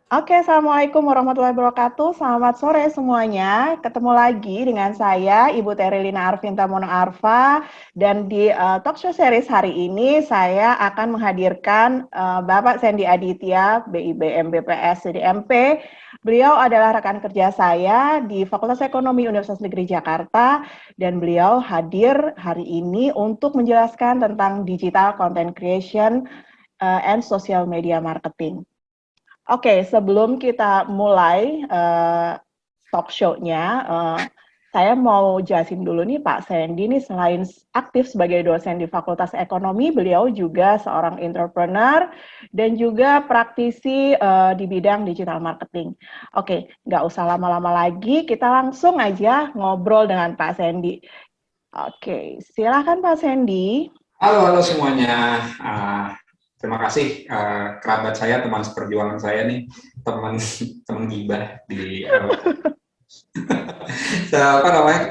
Oke, Assalamualaikum warahmatullahi wabarakatuh. Selamat sore semuanya. Ketemu lagi dengan saya, Ibu Terilina Arvinta Mono Arfa. Dan di talk show series hari ini, saya akan menghadirkan Bapak Sandy Aditya, BIB MBPS CDMP. Beliau adalah rekan kerja saya di Fakultas Ekonomi Universitas Negeri Jakarta. Dan beliau hadir hari ini untuk menjelaskan tentang digital content creation and social media marketing. Oke, sebelum kita mulai talk show-nya, saya mau jelasin dulu nih Pak Sandy nih selain aktif sebagai dosen di Fakultas Ekonomi, beliau juga seorang entrepreneur dan juga praktisi di bidang digital marketing. Oke, nggak usah lama-lama lagi, kita langsung aja ngobrol dengan Pak Sandy. Oke, silakan Pak Sandy. Halo semuanya. Terima kasih kerabat saya, teman seperjuangan saya nih, teman gibah di apa namanya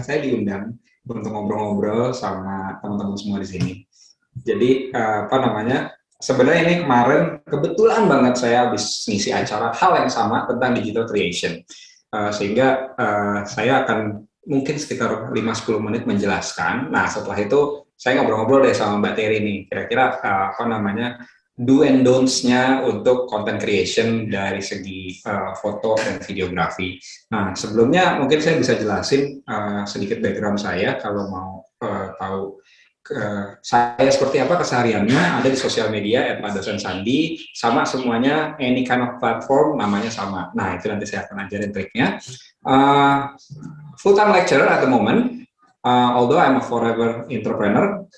saya diundang untuk ngobrol-ngobrol sama teman-teman semua di sini. Jadi apa namanya? Sebenarnya ini kemarin kebetulan banget saya habis ngisi acara hal yang sama tentang digital creation. Sehingga saya akan mungkin sekitar 5-10 menit menjelaskan. Nah, setelah itu saya ngobrol-ngobrol deh sama Mbak Terry nih, kira-kira apa namanya do and don'ts-nya untuk content creation dari segi foto dan videografi. Nah, sebelumnya mungkin saya bisa jelasin sedikit background saya kalau mau tahu saya seperti apa kesehariannya. Ada di sosial media @dosen_sandi, sama semuanya any kind of platform namanya sama. Nah, itu nanti saya akan ajarin triknya. Full time lecturer at the moment, although I'm a forever entrepreneur.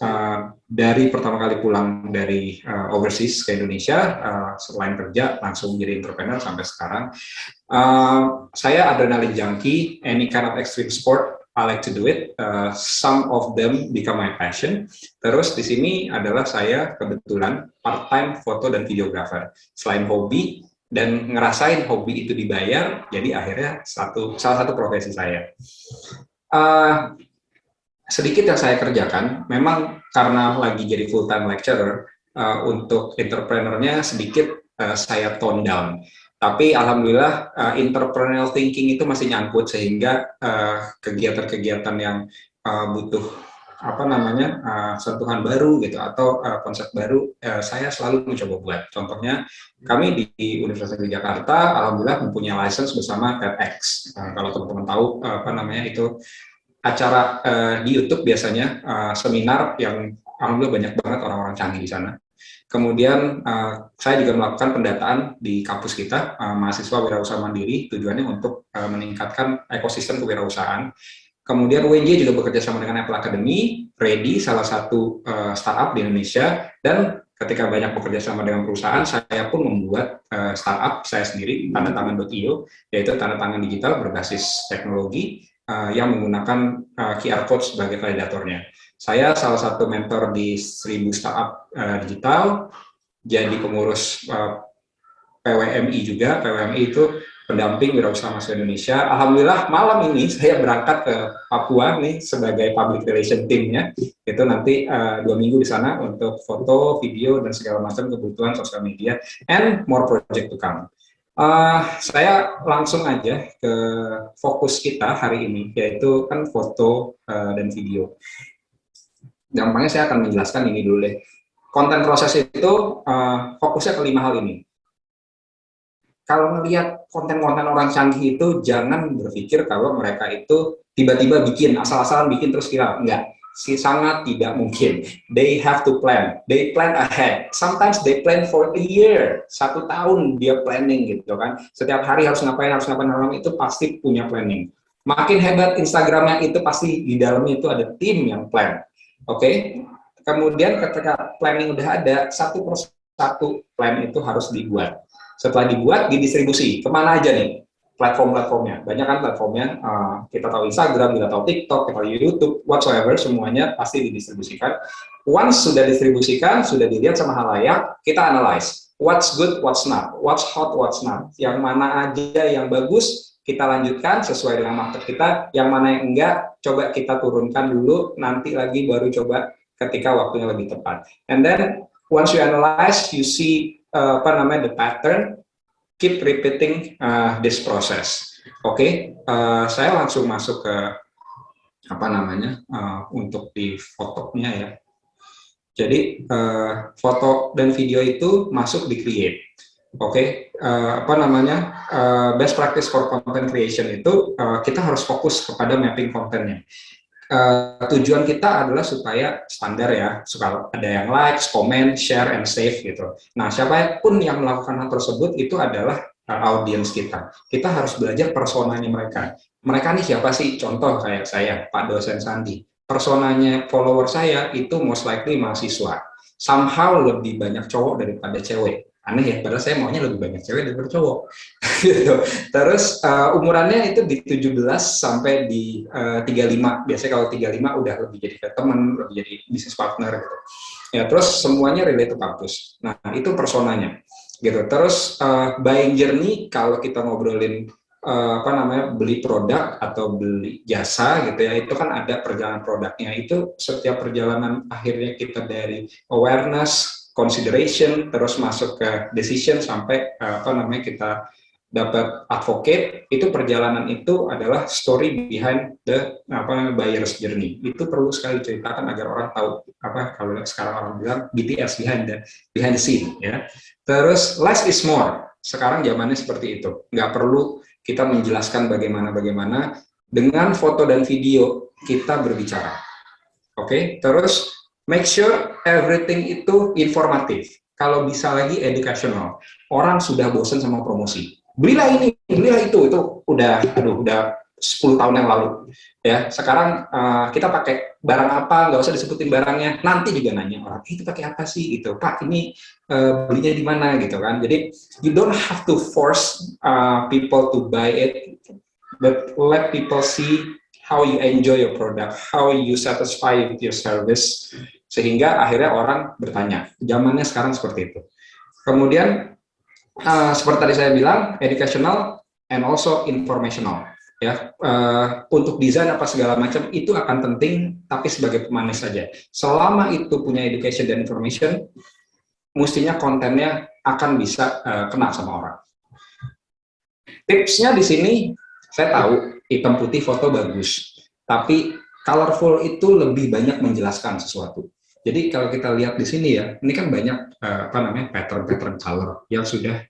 Dari pertama kali pulang dari overseas ke Indonesia, selain kerja langsung jadi entrepreneur sampai sekarang. Saya adrenaline junkie, any kind of extreme sport I like to do it. Some of them become my passion. Terus di sini adalah saya kebetulan part-time foto dan videographer. Selain hobi dan ngerasain hobi itu dibayar, jadi akhirnya salah satu profesi saya. Sedikit yang saya kerjakan, memang karena lagi jadi full-time lecturer, untuk entrepreneurnya sedikit saya tone down. Tapi alhamdulillah entrepreneurial thinking itu masih nyangkut, sehingga kegiatan-kegiatan yang butuh apa namanya sentuhan baru gitu atau konsep baru, saya selalu mencoba buat. Contohnya kami di Universitas Negeri Jakarta alhamdulillah mempunyai license bersama TEDx. Kalau teman-teman tahu apa namanya itu acara di YouTube biasanya, seminar yang alhamdulillah banyak banget orang-orang canggih di sana. Kemudian saya juga melakukan pendataan di kampus kita, mahasiswa wirausaha mandiri, tujuannya untuk meningkatkan ekosistem kewirausahaan. Kemudian UNJ juga bekerja sama dengan Apple Academy, Ready, salah satu startup di Indonesia, dan ketika banyak bekerja sama dengan perusahaan, saya pun membuat startup saya sendiri, tandatangan.io, yaitu tanda tangan digital berbasis teknologi yang menggunakan QR Code sebagai validatornya. Saya salah satu mentor di 1000 startup digital, jadi pengurus PWMI juga. PWMI itu pendamping wirausaha mahasiswa Indonesia. Alhamdulillah malam ini saya berangkat ke Papua nih sebagai public relation team-nya. Itu nanti 2 minggu di sana untuk foto, video, dan segala macam kebutuhan sosial media, and more project to come. Saya langsung aja ke fokus kita hari ini, yaitu kan foto dan video. Gampangnya saya akan menjelaskan ini dulu deh. Konten proses itu fokusnya ke 5 hal ini. Kalau melihat konten-konten orang canggih itu, jangan berpikir kalau mereka itu tiba-tiba bikin, asal-asalan bikin terus viral. Enggak, sangat tidak mungkin. They have to plan. They plan ahead. Sometimes they plan for a year. 1 tahun dia planning gitu kan. Setiap hari harus ngapain, itu pasti punya planning. Makin hebat Instagramnya itu pasti di dalamnya itu ada tim yang plan. Oke? Kemudian ketika planning udah ada, satu persatu plan itu harus dibuat. Setelah dibuat, didistribusi. Kemana aja nih platform-platformnya? Banyak kan platformnya, kita tahu Instagram, kita tahu TikTok, kita tahu YouTube, whatsoever, semuanya pasti didistribusikan. Once sudah distribusikan, sudah dilihat sama halayak, kita analyze. What's good, what's not, what's hot, what's not. Yang mana aja yang bagus, kita lanjutkan sesuai dengan market kita. Yang mana yang enggak, coba kita turunkan dulu, nanti lagi baru coba ketika waktunya lebih tepat. And then, once you analyze, you see the pattern, keep repeating this process. Oke, saya langsung masuk ke apa namanya untuk di fotonya ya. Jadi foto dan video itu masuk di create. Oke, apa namanya best practice for content creation itu kita harus fokus kepada mapping kontennya. Tujuan kita adalah supaya standar ya, suka ada yang likes, comment, share, and save gitu. Nah, siapapun yang melakukan hal tersebut itu adalah audiens kita. Kita harus belajar personanya mereka. Mereka nih siapa sih? Contoh kayak saya, Pak dosen Sandi. Personanya follower saya itu most likely mahasiswa. Somehow lebih banyak cowok daripada cewek. Aneh ya, padahal saya maunya lebih banyak cewek daripada cowok. Gitu. Terus umurannya itu di 17 sampai di 35. Biasanya kalau 35 udah lebih jadi teman, lebih jadi bisnis partner gitu. Ya, terus semuanya relate to kampus. Nah, itu personanya. Gitu. Terus buying journey kalau kita ngobrolin apa namanya beli produk atau beli jasa gitu ya, itu kan ada perjalanan produknya. Itu setiap perjalanan akhirnya kita dari awareness, consideration, terus masuk ke decision sampai apa namanya kita dapat advocate. Itu perjalanan itu adalah story behind the apa buyer's journey. Itu perlu sekali ceritakan agar orang tahu apa kalau sekarang orang bilang BTS, behind the scene ya. Terus less is more. Sekarang zamannya seperti itu. Nggak perlu kita menjelaskan bagaimana dengan foto dan video kita berbicara. Oke, terus make sure everything itu informatif. Kalau bisa lagi educational. Orang sudah bosan sama promosi. Belilah ini, belilah itu udah 10 tahun yang lalu. Ya, sekarang kita pakai barang apa, nggak usah disebutin barangnya. Nanti juga nanya orang, itu pakai apa sih gitu. Pak, ini belinya di mana gitu kan. Jadi you don't have to force people to buy it, but let people see how you enjoy your product, how you satisfy with your service, sehingga akhirnya orang bertanya. Zamannya sekarang seperti itu. Kemudian seperti tadi saya bilang, educational and also informational. Ya, untuk desain apa segala macam itu akan penting, tapi sebagai pemanis saja. Selama itu punya education dan information, mestinya kontennya akan bisa kena sama orang. Tipsnya di sini, saya tahu hitam putih foto bagus, tapi colorful itu lebih banyak menjelaskan sesuatu. Jadi kalau kita lihat di sini ya, ini kan banyak apa namanya pattern color yang sudah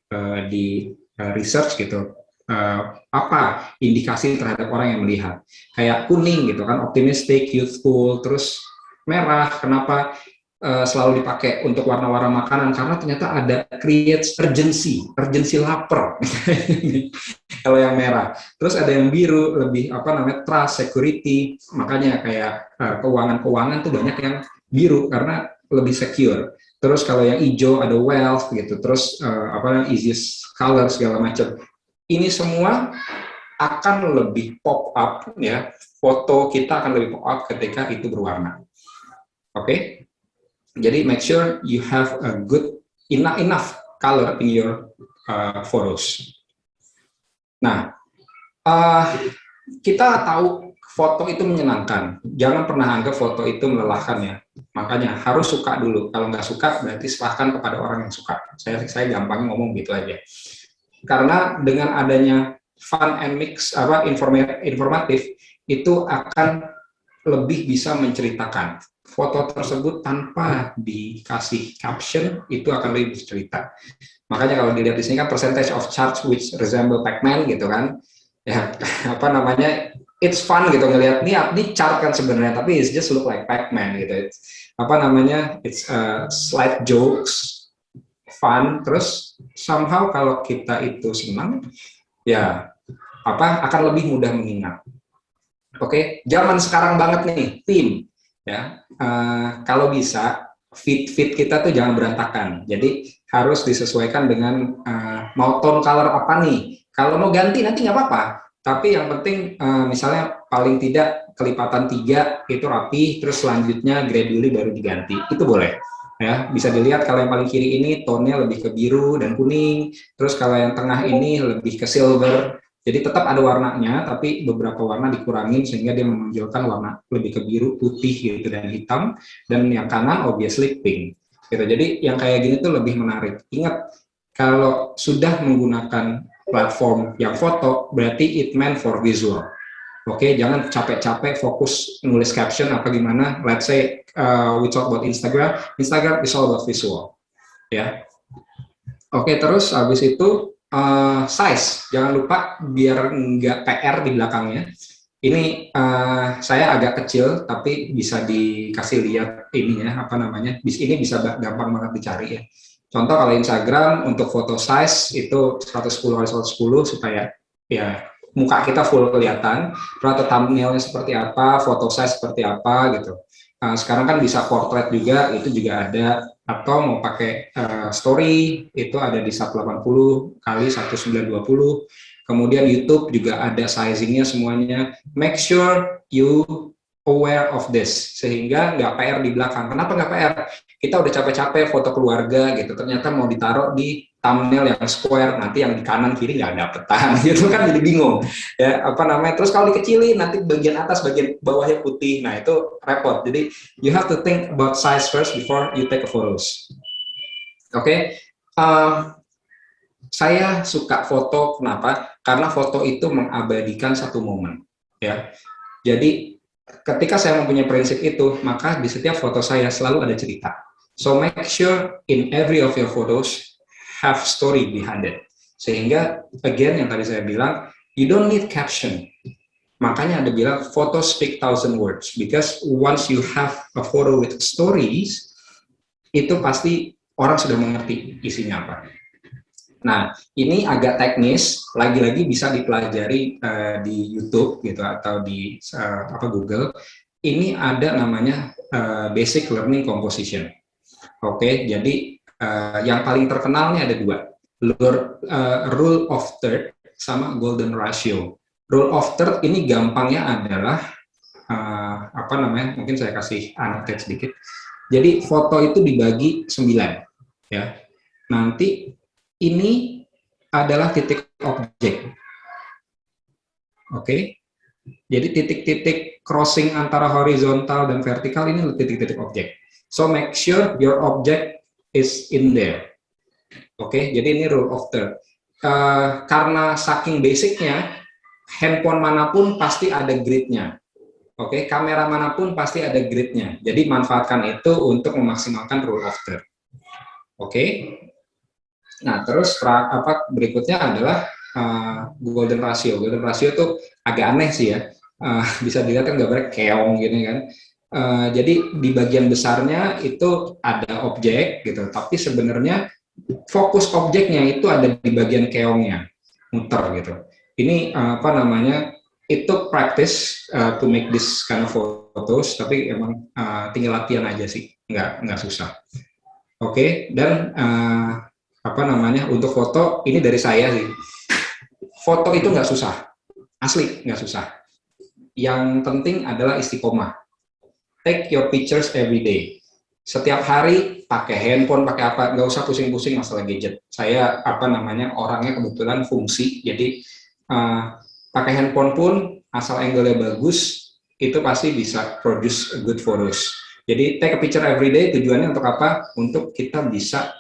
di research gitu. Apa indikasi terhadap orang yang melihat, kayak kuning gitu kan, optimistic, youthful, terus merah, kenapa selalu dipakai untuk warna-warna makanan, karena ternyata ada creates urgency lapar. Kalau yang merah, terus ada yang biru lebih apa namanya trust, security, makanya kayak keuangan tuh banyak yang biru karena lebih secure. Terus kalau yang hijau ada wealth gitu, terus apa easiest color segala macam. Ini semua akan lebih pop up ya, foto kita akan lebih pop up ketika itu berwarna. Oke, jadi make sure you have a good enough color in your photos. Nah, kita tahu foto itu menyenangkan, jangan pernah anggap foto itu melelahkan ya. Makanya harus suka dulu. Kalau nggak suka berarti serahkan kepada orang yang suka. Saya gampang ngomong gitu aja. Karena dengan adanya fun and mix informatif itu akan lebih bisa menceritakan. Foto tersebut tanpa dikasih caption itu akan lebih bercerita. Makanya kalau dilihat di sini kan percentage of charts which resemble Pac-Man gitu kan. Ya, apa namanya? It's fun gitu ngelihat ini chart kan sebenarnya, tapi it's just look like Pac-Man gitu. Apa namanya? It's slight jokes, fun, terus somehow kalau kita itu senang, ya apa akan lebih mudah mengingat. Oke, zaman sekarang banget nih, theme ya. Kalau bisa feed kita tuh jangan berantakan. Jadi harus disesuaikan dengan mau tone color apa nih. Kalau mau ganti nanti nggak apa-apa. Tapi yang penting misalnya paling tidak kelipatan 3 itu rapi, terus selanjutnya gradually baru diganti. Itu boleh. Ya, bisa dilihat kalau yang paling kiri ini tone-nya lebih ke biru dan kuning, terus kalau yang tengah ini lebih ke silver. Jadi tetap ada warnanya, tapi beberapa warna dikurangin sehingga dia menonjolkan warna lebih ke biru, putih gitu dan hitam. Dan yang kanan obviously pink. Gitu. Jadi yang kayak gini tuh lebih menarik. Ingat, Kalau sudah menggunakan platform yang foto, berarti it meant for visual. Oke, jangan capek-capek fokus nulis caption apa gimana. Let's say we talk about Instagram. Instagram is all about visual, ya. Oke, terus habis itu size. Jangan lupa biar nggak PR di belakangnya. Ini saya agak kecil, tapi bisa dikasih lihat ininya apa namanya. Ini bisa gampang banget dicari ya. Contoh kalau Instagram untuk foto size itu 110 kali 110 supaya ya muka kita full kelihatan, atau thumbnailnya seperti apa, foto size seperti apa gitu. Sekarang kan bisa portrait juga, itu juga ada, atau mau pakai story itu ada di 180 kali 1920. Kemudian YouTube juga ada sizingnya semuanya. Make sure you aware of this sehingga nggak PR di belakang. Kenapa nggak PR? Kita udah capek-capek foto keluarga gitu, ternyata mau ditaruh di thumbnail yang square, nanti yang di kanan kiri nggak dapetan gitu kan, jadi bingung ya apa namanya. Terus kalau dikecilin nanti bagian atas bagian bawahnya putih, nah itu repot. Jadi you have to think about size first before you take a photos. Oke. Saya suka foto, kenapa? Karena foto itu mengabadikan satu momen ya. Jadi ketika saya mempunyai prinsip itu, maka di setiap foto saya selalu ada cerita. So make sure in every of your photos have story behind it. Sehingga again yang tadi saya bilang, you don't need caption. Makanya ada bilang photos speak 1,000 words, because once you have a photo with stories, itu pasti orang sudah mengerti isinya apa. Nah, ini agak teknis, lagi-lagi bisa dipelajari di YouTube gitu atau di Google. Ini ada namanya Basic Learning Composition. Oke, jadi yang paling terkenalnya ada dua, Rule of Third sama Golden Ratio. Rule of Third ini gampangnya adalah mungkin saya kasih annotate sedikit. Jadi foto itu dibagi 9, ya. Nanti ini adalah titik objek. Oke. Jadi titik-titik crossing antara horizontal dan vertikal ini titik-titik objek. So make sure your object is in there. Oke, jadi ini rule of third. Karena saking basicnya, handphone manapun pasti ada gridnya. Oke, kamera manapun pasti ada gridnya. Jadi manfaatkan itu untuk memaksimalkan rule of third. Oke. Nah, terus berikutnya adalah golden ratio. Golden ratio itu agak aneh sih ya. Bisa dilihat kan gambarnya keong gini kan. Jadi di bagian besarnya itu ada objek gitu, tapi sebenarnya fokus objeknya itu ada di bagian keongnya, muter gitu. Ini itu practice to make this kind of photos, tapi emang tinggal latihan aja sih, nggak susah. Oke, dan untuk foto ini dari saya sih. Foto itu nggak susah, asli nggak susah. Yang penting adalah istiqomah. Take your pictures every day. Setiap hari pakai handphone, pakai apa, nggak usah pusing-pusing masalah gadget. Saya orangnya kebetulan fungsi, jadi pakai handphone pun asal angle-nya bagus, itu pasti bisa produce good photos. Jadi take a picture every day, tujuannya untuk apa? Untuk kita bisa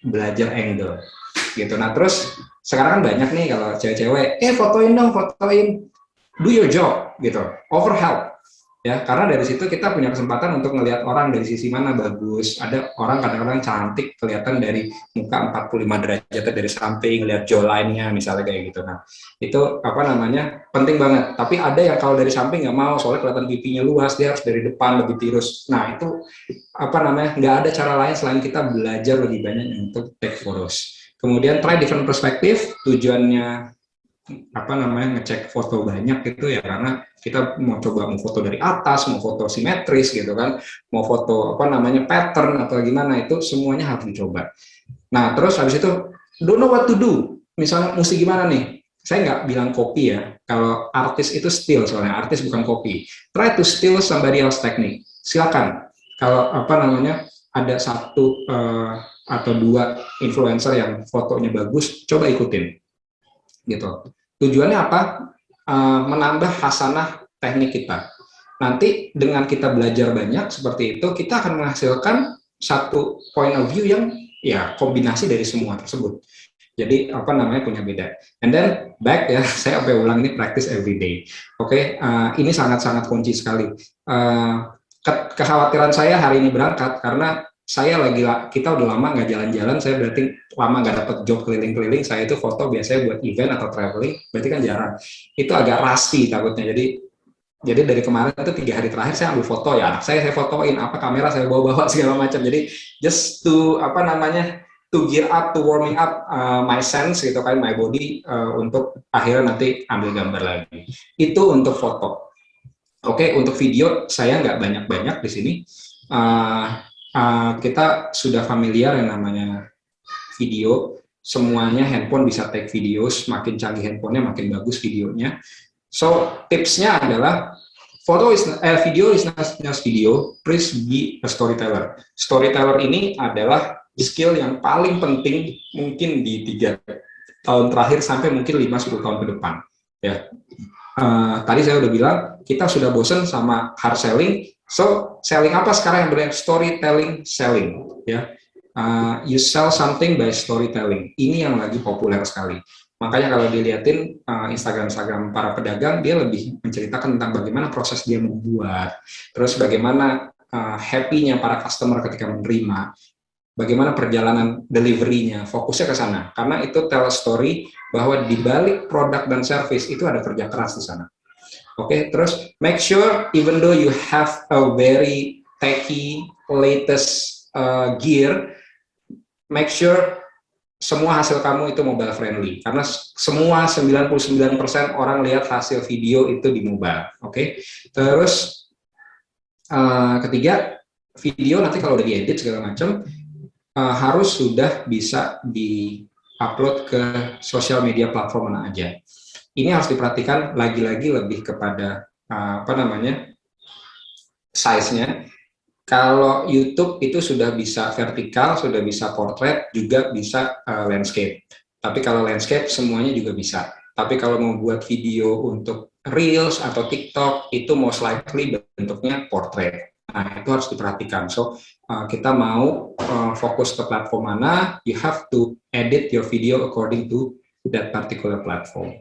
belajar angle gitu. Nah terus sekarang kan banyak nih kalau cewek-cewek, fotoin dong, fotoin, do your job gitu, offer help ya, karena dari situ kita punya kesempatan untuk ngelihat orang dari sisi mana bagus. Ada orang kadang-kadang cantik kelihatan dari muka 45 derajat dari samping, lihat jawline-nya misalnya kayak gitu. Nah itu penting banget. Tapi ada yang kalau dari samping nggak mau, soalnya kelihatan pipinya luas, dia harus dari depan lebih tirus. Nah itu nggak ada cara lain selain kita belajar lebih banyak untuk take photos. Kemudian try different perspective. Tujuannya ngecek foto banyak gitu ya, karena kita mau coba mau foto dari atas, mau foto simetris gitu kan, mau foto pattern atau gimana, itu semuanya harus dicoba. Nah terus habis itu don't know what to do, misalnya mesti gimana nih. Saya nggak bilang copy ya, kalau artis itu steal, soalnya artis bukan copy. Try to steal somebody else technique, silakan. Kalau ada satu atau dua influencer yang fotonya bagus, coba ikutin gitu. Tujuannya apa? Menambah hasanah teknik kita. Nanti dengan kita belajar banyak seperti itu, kita akan menghasilkan satu point of view ya kombinasi dari semua tersebut. Jadi apa namanya punya beda. And then back ya, saya sampai ulang ini practice every day. Oke, ini sangat-sangat kunci sekali. Kekhawatiran saya hari ini berangkat karena kita udah lama nggak jalan-jalan, saya berarti lama nggak dapat job keliling-keliling. Saya itu foto biasanya buat event atau traveling, berarti kan jarang. Itu agak rusty takutnya. Jadi dari kemarin itu 3 hari terakhir saya ambil foto ya, anak saya fotoin, apa kamera saya bawa-bawa segala macam. Jadi just to apa namanya to gear up, to warming up my sense gitu kan, my body untuk akhirnya nanti ambil gambar lagi. Itu untuk foto. Oke, untuk video saya nggak banyak-banyak di sini. Kita sudah familiar yang namanya video. Semuanya handphone bisa take video, semakin canggih handphonenya makin bagus videonya. So tipsnya adalah video is not just video, please be a storyteller. Storyteller ini adalah skill yang paling penting mungkin di 3 tahun terakhir sampai mungkin 5-10 tahun ke depan. Ya, tadi saya udah bilang kita sudah bosen sama hard selling, so selling apa sekarang yang benar? Storytelling selling. Ya, you sell something by storytelling. Ini yang lagi populer sekali. Makanya kalau dilihatin Instagram para pedagang, dia lebih menceritakan tentang bagaimana proses dia membuat, terus bagaimana happy-nya para customer ketika menerima, bagaimana perjalanan delivery-nya, fokusnya ke sana. Karena itu tell a story bahwa di balik produk dan service itu ada kerja keras di sana. Oke, terus make sure even though you have a very techy, latest gear, make sure semua hasil kamu itu mobile friendly, karena semua 99% orang lihat hasil video itu di mobile. Oke. Terus ketiga, video nanti kalau udah diedit segala macam harus sudah bisa di-upload ke sosial media platform mana aja. Ini harus diperhatikan lagi-lagi lebih kepada size-nya. Kalau YouTube itu sudah bisa vertikal, sudah bisa portrait, juga bisa landscape. Tapi kalau landscape semuanya juga bisa. Tapi kalau mau buat video untuk Reels atau TikTok, itu most likely bentuknya portrait. Nah, itu harus diperhatikan. So, kita mau fokus ke platform mana, you have to edit your video according to that particular platform.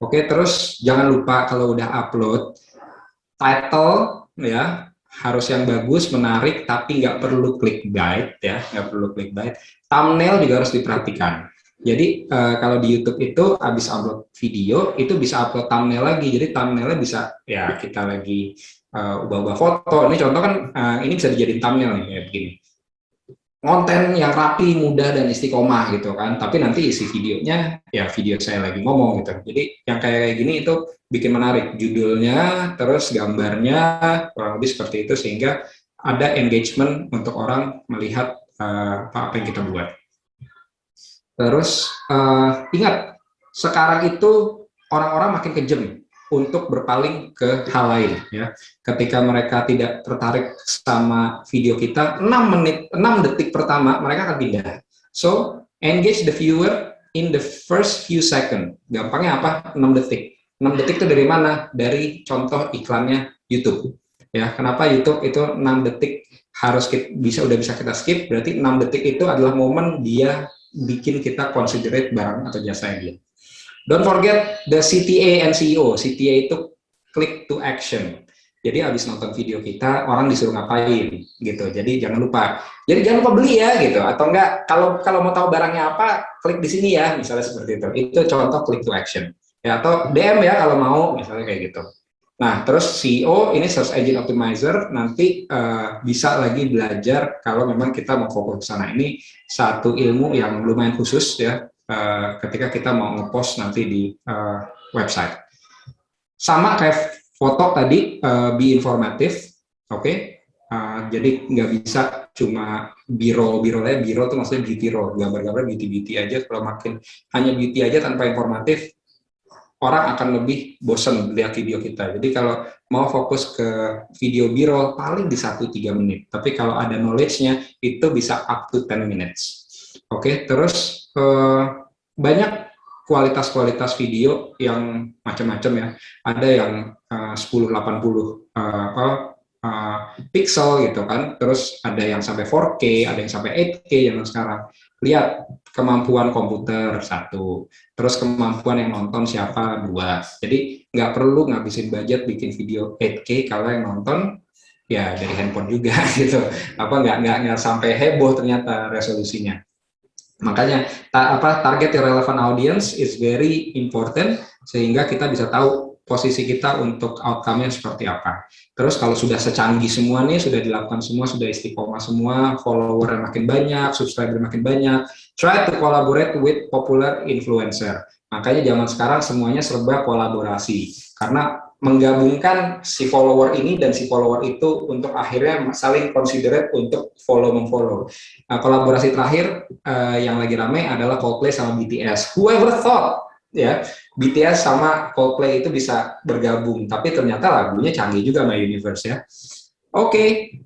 Oke, terus jangan lupa kalau udah upload, title ya, harus yang bagus, menarik, tapi nggak perlu clickbait ya, nggak perlu clickbait. Thumbnail juga harus diperhatikan. Jadi kalau di YouTube itu habis upload video, itu bisa upload thumbnail lagi. Jadi thumbnailnya bisa ya kita lagi ubah-ubah foto. Ini contoh kan ini bisa dijadiin thumbnail nih kayak begini. Konten yang rapi, mudah, dan istiqomah gitu kan. Tapi nanti isi videonya ya video saya lagi ngomong gitu. Jadi yang kayak gini itu bikin menarik. Judulnya, terus gambarnya, kurang lebih seperti itu sehingga ada engagement untuk orang melihat apa yang kita buat. Terus ingat, sekarang itu orang-orang makin kejam untuk berpaling ke hal lain ya. Ketika mereka tidak tertarik sama video kita, 6 detik pertama mereka akan pindah. So, engage the viewer in the first few seconds. Gampangnya apa? 6 detik. 6 detik itu dari mana? Dari contoh iklannya YouTube. Ya, kenapa YouTube itu 6 detik udah bisa kita skip? Berarti 6 detik itu adalah momen dia bikin kita considerate barang atau jasa dia. Don't forget the CTA and CEO. CTA itu click to action. Jadi habis nonton video kita, orang disuruh ngapain gitu. Jadi jangan lupa. Jadi jangan lupa beli ya gitu. Atau enggak, kalau mau tahu barangnya apa, klik di sini ya, misalnya seperti itu. Itu contoh click to action. Ya, atau DM ya kalau mau, misalnya kayak gitu. Nah, terus CEO ini Search Engine Optimizer nanti bisa lagi belajar kalau memang kita mau fokus ke sana. Ini satu ilmu yang lumayan khusus ya. Ketika kita mau ngepost nanti di website. Sama kayak foto tadi, be informatif, oke? Jadi nggak bisa cuma biro itu maksudnya beauty roll, gambar-gambar beauty aja. Kalau makin hanya beauty aja tanpa informatif, orang akan lebih bosan lihat video kita. Jadi kalau mau fokus ke video biro paling di 1-3 menit. Tapi kalau ada knowledge-nya itu bisa up to 10 minutes. Oke, terus banyak kualitas video yang macam-macam ya. Ada yang 1080 pixel gitu kan, terus ada yang sampai 4K, ada yang sampai 8K yang sekarang. Lihat kemampuan komputer satu, terus kemampuan yang nonton siapa dua. Jadi nggak perlu ngabisin budget bikin video 8K kalau yang nonton ya dari handphone juga gitu. Apa nggak sampai heboh ternyata resolusinya. Makanya target yang relevant audience is very important sehingga kita bisa tahu posisi kita untuk outcome-nya seperti apa. Terus kalau sudah secanggih semua nih, sudah dilakukan semua, sudah istiqomah semua, follower makin banyak, subscriber makin banyak, try to collaborate with popular influencer. Makanya zaman sekarang semuanya serba kolaborasi. Karena menggabungkan si follower ini dan si follower itu untuk akhirnya saling considerate untuk follow-memfollow. Kolaborasi terakhir yang lagi ramai adalah Coldplay sama BTS. Whoever thought ya BTS sama Coldplay itu bisa bergabung, tapi ternyata lagunya canggih juga sama Universe ya. Oke,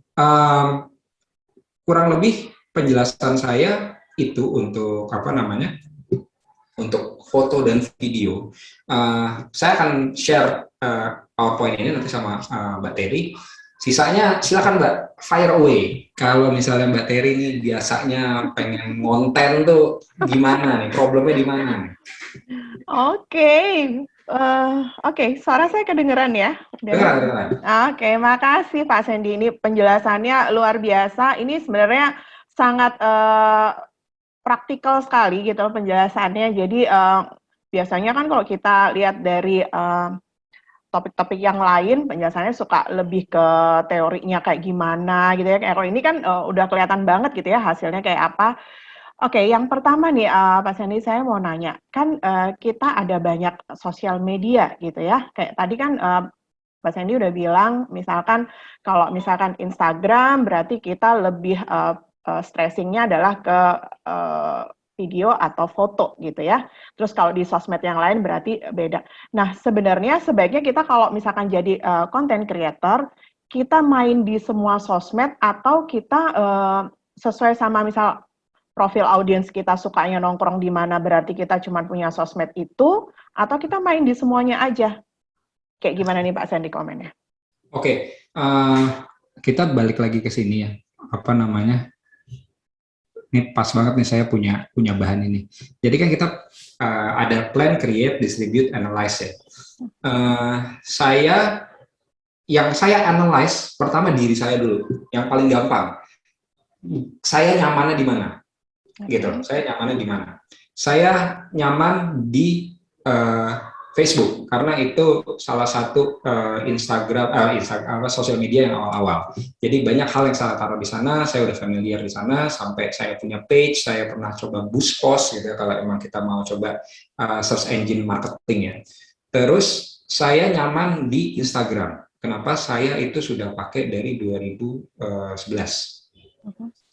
kurang lebih penjelasan saya itu untuk apa namanya, untuk foto dan video. Saya akan share PowerPoint ini nanti sama Mbak Terry. Sisanya silakan Mbak, fire away. Kalau misalnya Mbak Terry ini biasanya pengen konten tuh gimana nih? Problemnya di mana nih? Oke, suara saya kedengeran ya? Dengar. Oke, makasih Pak Sandy. Ini penjelasannya luar biasa. Ini sebenarnya sangat praktikal sekali gitu penjelasannya. Jadi biasanya kan kalau kita lihat dari topik-topik yang lain, penjelasannya suka lebih ke teorinya kayak gimana gitu ya. Kalau ini kan udah kelihatan banget gitu ya hasilnya kayak apa. Oke, yang pertama nih Pak Sandy, saya mau nanya, kan kita ada banyak sosial media gitu ya. Kayak tadi kan Pak Sandy udah bilang, misalkan kalau misalkan Instagram berarti kita lebih stressingnya adalah ke video atau foto gitu ya. Terus kalau di sosmed yang lain berarti beda. Nah, sebenarnya sebaiknya kita kalau misalkan jadi content creator, kita main di semua sosmed atau kita sesuai sama misal profil audiens kita sukanya nongkrong di mana berarti kita cuma punya sosmed itu, atau kita main di semuanya aja. Kayak gimana nih Pak Sandy komennya? Oke, kita balik lagi ke sini ya. Apa namanya? Ini pas banget nih saya punya bahan ini. Jadi kan kita ada plan, create, distribute, analyze ya. Yang saya analyze pertama diri saya dulu, yang paling gampang. Saya nyamannya di mana? Gitu. Saya nyamannya di mana? Saya nyaman di Facebook karena itu salah satu Instagram sosial media yang awal-awal. Jadi banyak hal yang saya taruh di sana, saya udah familiar di sana, sampai saya punya page, saya pernah coba boost post gitu ya, kalau emang kita mau coba search engine marketing ya. Terus saya nyaman di Instagram. Kenapa? Saya itu sudah pakai dari 2011.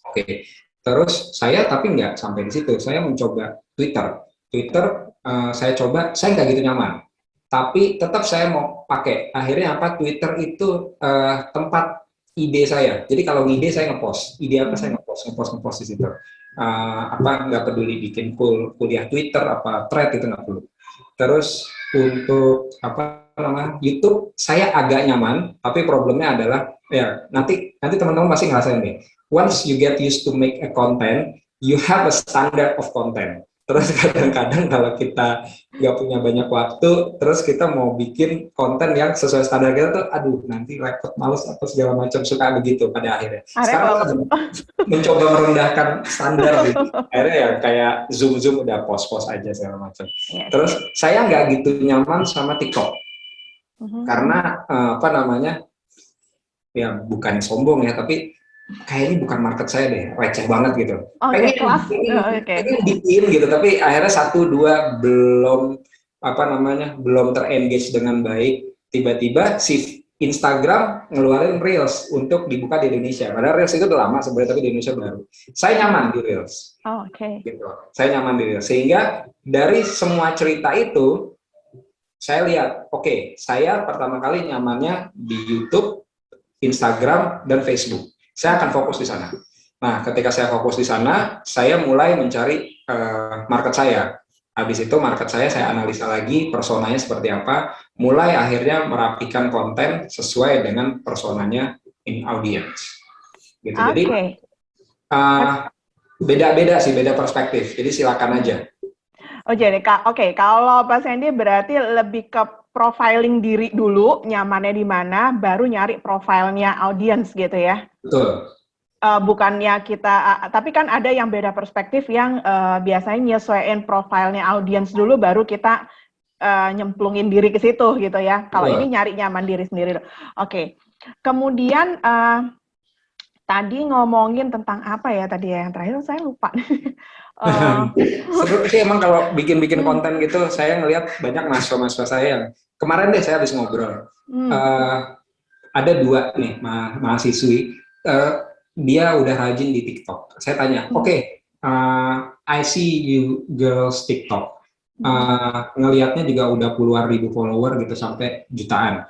Oke. Terus saya tapi nggak sampai di situ, saya mencoba Twitter. Saya coba, saya nggak gitu nyaman. Tapi tetap saya mau pakai. Akhirnya apa? Twitter itu tempat ide saya. Jadi kalau ide saya ngepost, ide apa saya ngepost di situ. Nggak peduli bikin kuliah Twitter apa thread itu nggak perlu. Terus untuk YouTube saya agak nyaman, tapi problemnya adalah ya nanti teman-teman pasti ngerasain nih. Once you get used to make a content, you have a standard of content. Terus kadang-kadang kalau kita nggak punya banyak waktu, terus kita mau bikin konten yang sesuai standar kita tuh, aduh nanti repot, males atau segala macam, suka begitu pada akhirnya. Sekarang mencoba merendahkan standar gitu. Akhirnya ya kayak zoom udah post aja segala macam. Terus saya nggak gitu nyaman sama TikTok karena ya bukan sombong ya, tapi kayaknya bukan market saya deh, receh banget gitu. Pengen bikin gitu, tapi akhirnya 1-2 belum terengage dengan baik. Tiba-tiba si Instagram ngeluarin Reels untuk dibuka di Indonesia. Padahal Reels itu udah lama sebenarnya, tapi di Indonesia baru. Saya nyaman di Reels. Gitu. Saya nyaman di Reels. Sehingga dari semua cerita itu, saya lihat, oke, saya pertama kali nyamannya di YouTube, Instagram, dan Facebook. Saya akan fokus di sana. Nah, ketika saya fokus di sana, saya mulai mencari market saya. Habis itu market saya analisa lagi, personanya seperti apa, mulai akhirnya merapikan konten sesuai dengan personanya in audience. Gitu. Oke. Jadi beda-beda sih, beda perspektif. Jadi silakan aja. Oh jadi oke, kalau Pak Sandy berarti lebih ke profiling diri dulu, nyamannya di mana, baru nyari profilnya audience gitu ya? Betul. Bukannya kita, tapi kan ada yang beda perspektif yang biasanya nyesuaiin profilnya audience dulu, baru kita nyemplungin diri ke situ gitu ya. Kalau ini nyari nyaman diri sendiri. Oke. Kemudian tadi ngomongin tentang apa ya tadi ya? Yang terakhir saya lupa. Seru sih emang kalau bikin konten gitu, saya ngelihat banyak mahasiswa saya yang kemarin deh saya habis ngobrol. Ada 2 nih mahasiswi, dia udah rajin di TikTok. Saya tanya, oke, I see you girls TikTok. Ngelihatnya juga udah puluhan ribu follower gitu sampai jutaan.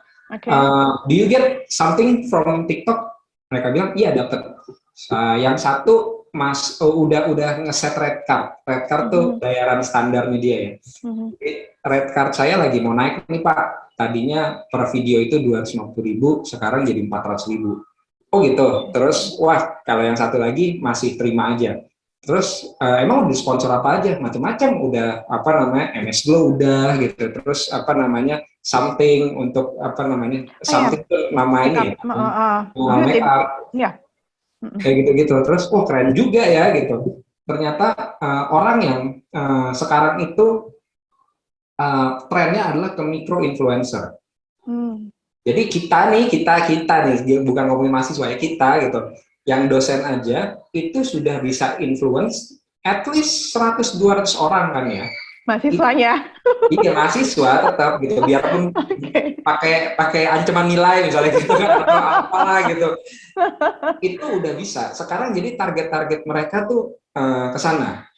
Do you get something from TikTok? Mereka bilang iya dapat. Yang satu udah ngeset red card. Red card tuh bayaran standarnya dia ya. Red card saya lagi mau naik nih Pak. Tadinya per video itu 250.000, sekarang jadi 400.000. Oh gitu. Terus wah kalau yang satu lagi masih terima aja. Terus emang udah sponsor apa aja? Macam-macam. Udah apa namanya MS Glow udah gitu. Terus apa namanya something untuk apa namanya something itu namanya make up. Yeah. Kayak gitu-gitu. Terus keren juga ya gitu. Ternyata orang yang sekarang itu trennya adalah ke micro influencer. Jadi kita nih, bukan ngomongin mahasiswa ya, kita gitu. Yang dosen aja itu sudah bisa influence at least 100-200 orang kan ya. Mahasiswanya. Iya, mahasiswa tetap gitu, biarpun pakai ancaman nilai misalnya gitu kan atau apalah gitu. Itu udah bisa. Sekarang jadi target mereka tuh ke sana.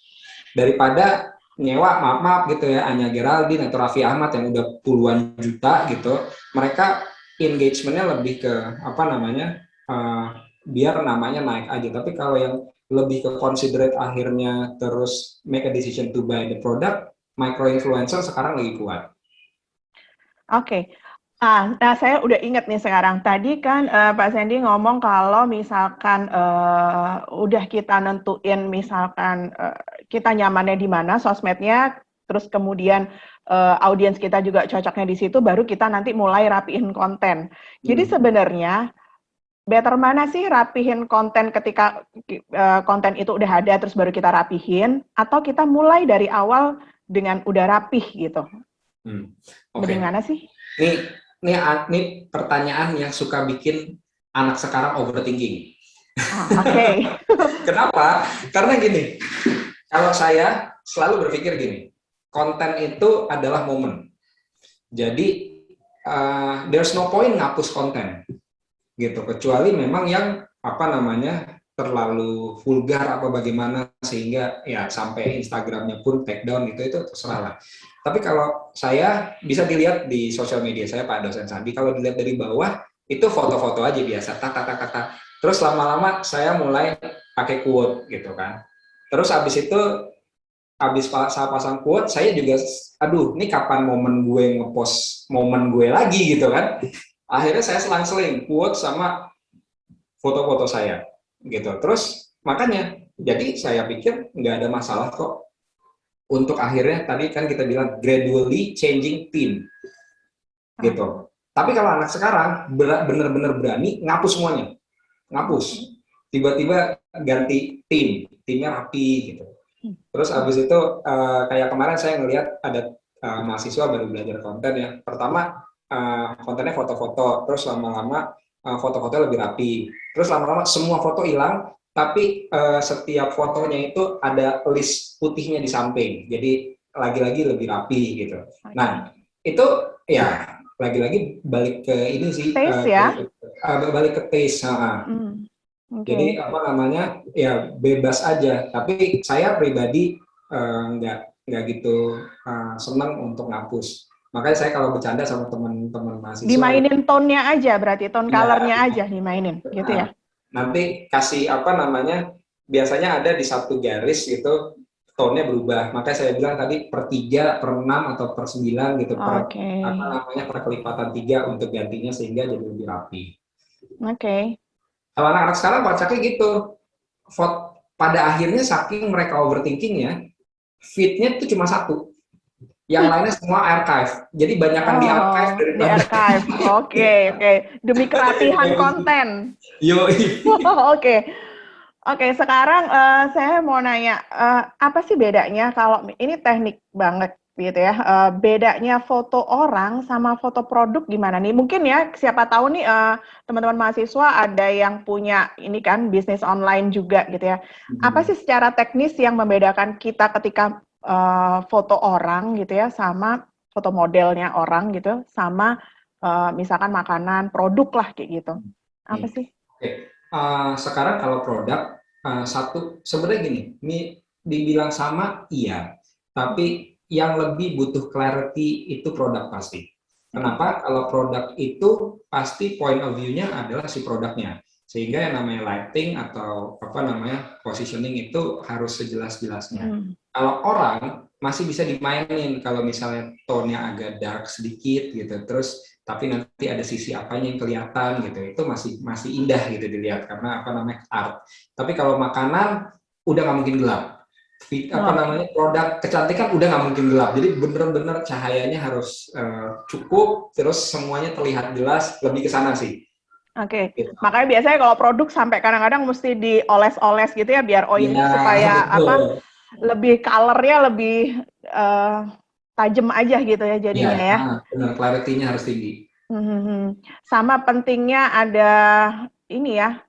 Daripada nyewa maaf gitu ya Anya Geraldine atau Raffi Ahmad yang udah puluhan juta gitu, mereka engagementnya lebih ke apa namanya biar namanya naik aja. Tapi kalau yang lebih ke considerate akhirnya terus make a decision to buy the product, micro influencer sekarang lagi kuat. Oke. Nah saya udah ingat nih sekarang. Tadi kan Pak Sandy ngomong kalau misalkan udah kita nentuin misalkan kita nyamannya di mana sosmednya, terus kemudian audiens kita juga cocoknya di situ, baru kita nanti mulai rapihin konten. Jadi sebenarnya better mana sih rapihin konten ketika konten itu udah ada terus baru kita rapihin, atau kita mulai dari awal dengan udah rapih gitu? Mending mana sih? Ini pertanyaan yang suka bikin anak sekarang overthinking. Oke. Kenapa? Karena gini, kalau saya selalu berpikir gini, konten itu adalah momen. Jadi there's no point ngapus konten, gitu. Kecuali memang yang apa namanya terlalu vulgar apa bagaimana sehingga ya sampai Instagramnya pun take down itu terserah lah. Tapi kalau saya bisa dilihat di sosial media saya Pak Dosen Sandi, kalau dilihat dari bawah itu foto-foto aja biasa, tak. Terus lama-lama saya mulai pakai quote gitu kan. Terus habis saya pasang quote, saya juga, aduh, ini kapan momen gue ngepost momen gue lagi gitu kan. Akhirnya saya selang-seling quote sama foto-foto saya gitu. Terus makanya, jadi saya pikir nggak ada masalah kok. Untuk akhirnya tadi kan kita bilang gradually changing theme gitu. Tapi kalau anak sekarang benar-benar berani ngapus semuanya, ngapus. Tiba-tiba ganti timnya rapi gitu. Terus abis itu kayak kemarin saya ngelihat ada mahasiswa baru belajar konten ya. Pertama kontennya foto-foto, terus lama-lama foto-foto lebih rapi. Terus lama-lama semua foto hilang. Tapi setiap fotonya itu ada list putihnya di samping, jadi lagi-lagi lebih rapi gitu. Nah itu ya lagi-lagi balik ke ini sih, balik ke taste. Jadi apa namanya ya bebas aja. Tapi saya pribadi nggak gitu senang untuk ngapus. Makanya saya kalau bercanda sama teman-teman mahasiswa, dimainin tone-nya aja, berarti tone color-nya aja dimainin, gitu ya. Nanti kasih apa namanya, biasanya ada di satu garis gitu tone-nya berubah. Makanya saya bilang tadi per 3, per 6 atau per 9 gitu, per apa namanya per kelipatan 3 untuk gantinya sehingga jadi lebih rapi. Oke. Kalau anak-anak sekarang kocaknya gitu, pada akhirnya saking mereka overthinkingnya, feed-nya itu cuma satu, yang lainnya semua archive. Jadi banyakkan di archive Oh, di daripada archive. Oke, oke. Demi kerapihan konten. yo. Oke. Oke, sekarang saya mau nanya, apa sih bedanya kalau ini teknik banget gitu ya, bedanya foto orang sama foto produk gimana nih? Mungkin ya, siapa tahu nih teman-teman mahasiswa ada yang punya ini kan bisnis online juga gitu ya. Apa sih secara teknis yang membedakan kita ketika foto orang gitu ya, sama foto modelnya orang gitu, sama misalkan makanan, produk lah kayak gitu. Apa Nih, sih? oke. Sekarang kalau produk, satu sebenarnya gini, ini dibilang sama, iya, tapi yang lebih butuh clarity itu produk pasti. Oke. Kenapa? Kalau produk itu pasti point of view-nya adalah si produknya, sehingga yang namanya lighting atau apa namanya positioning itu harus sejelas-jelasnya. Hmm. Kalau orang masih bisa dimainin kalau misalnya tone-nya agak dark sedikit gitu, terus tapi nanti ada sisi apanya yang kelihatan gitu, itu masih indah gitu dilihat karena apa namanya art. Tapi kalau makanan udah nggak mungkin gelap. Apa Oke. namanya produk kecantikan udah nggak mungkin gelap. Jadi bener-bener cahayanya harus cukup, terus semuanya terlihat jelas, lebih ke sana sih. Oke, Gitu. makanya biasanya kalau produk sampai kadang-kadang mesti dioles-oles gitu ya biar oh ini Ya supaya apa betul. lebih color-nya lebih tajam aja gitu ya Ya, jadinya ya. benar clarity-nya harus tinggi. Sama pentingnya ada ini ya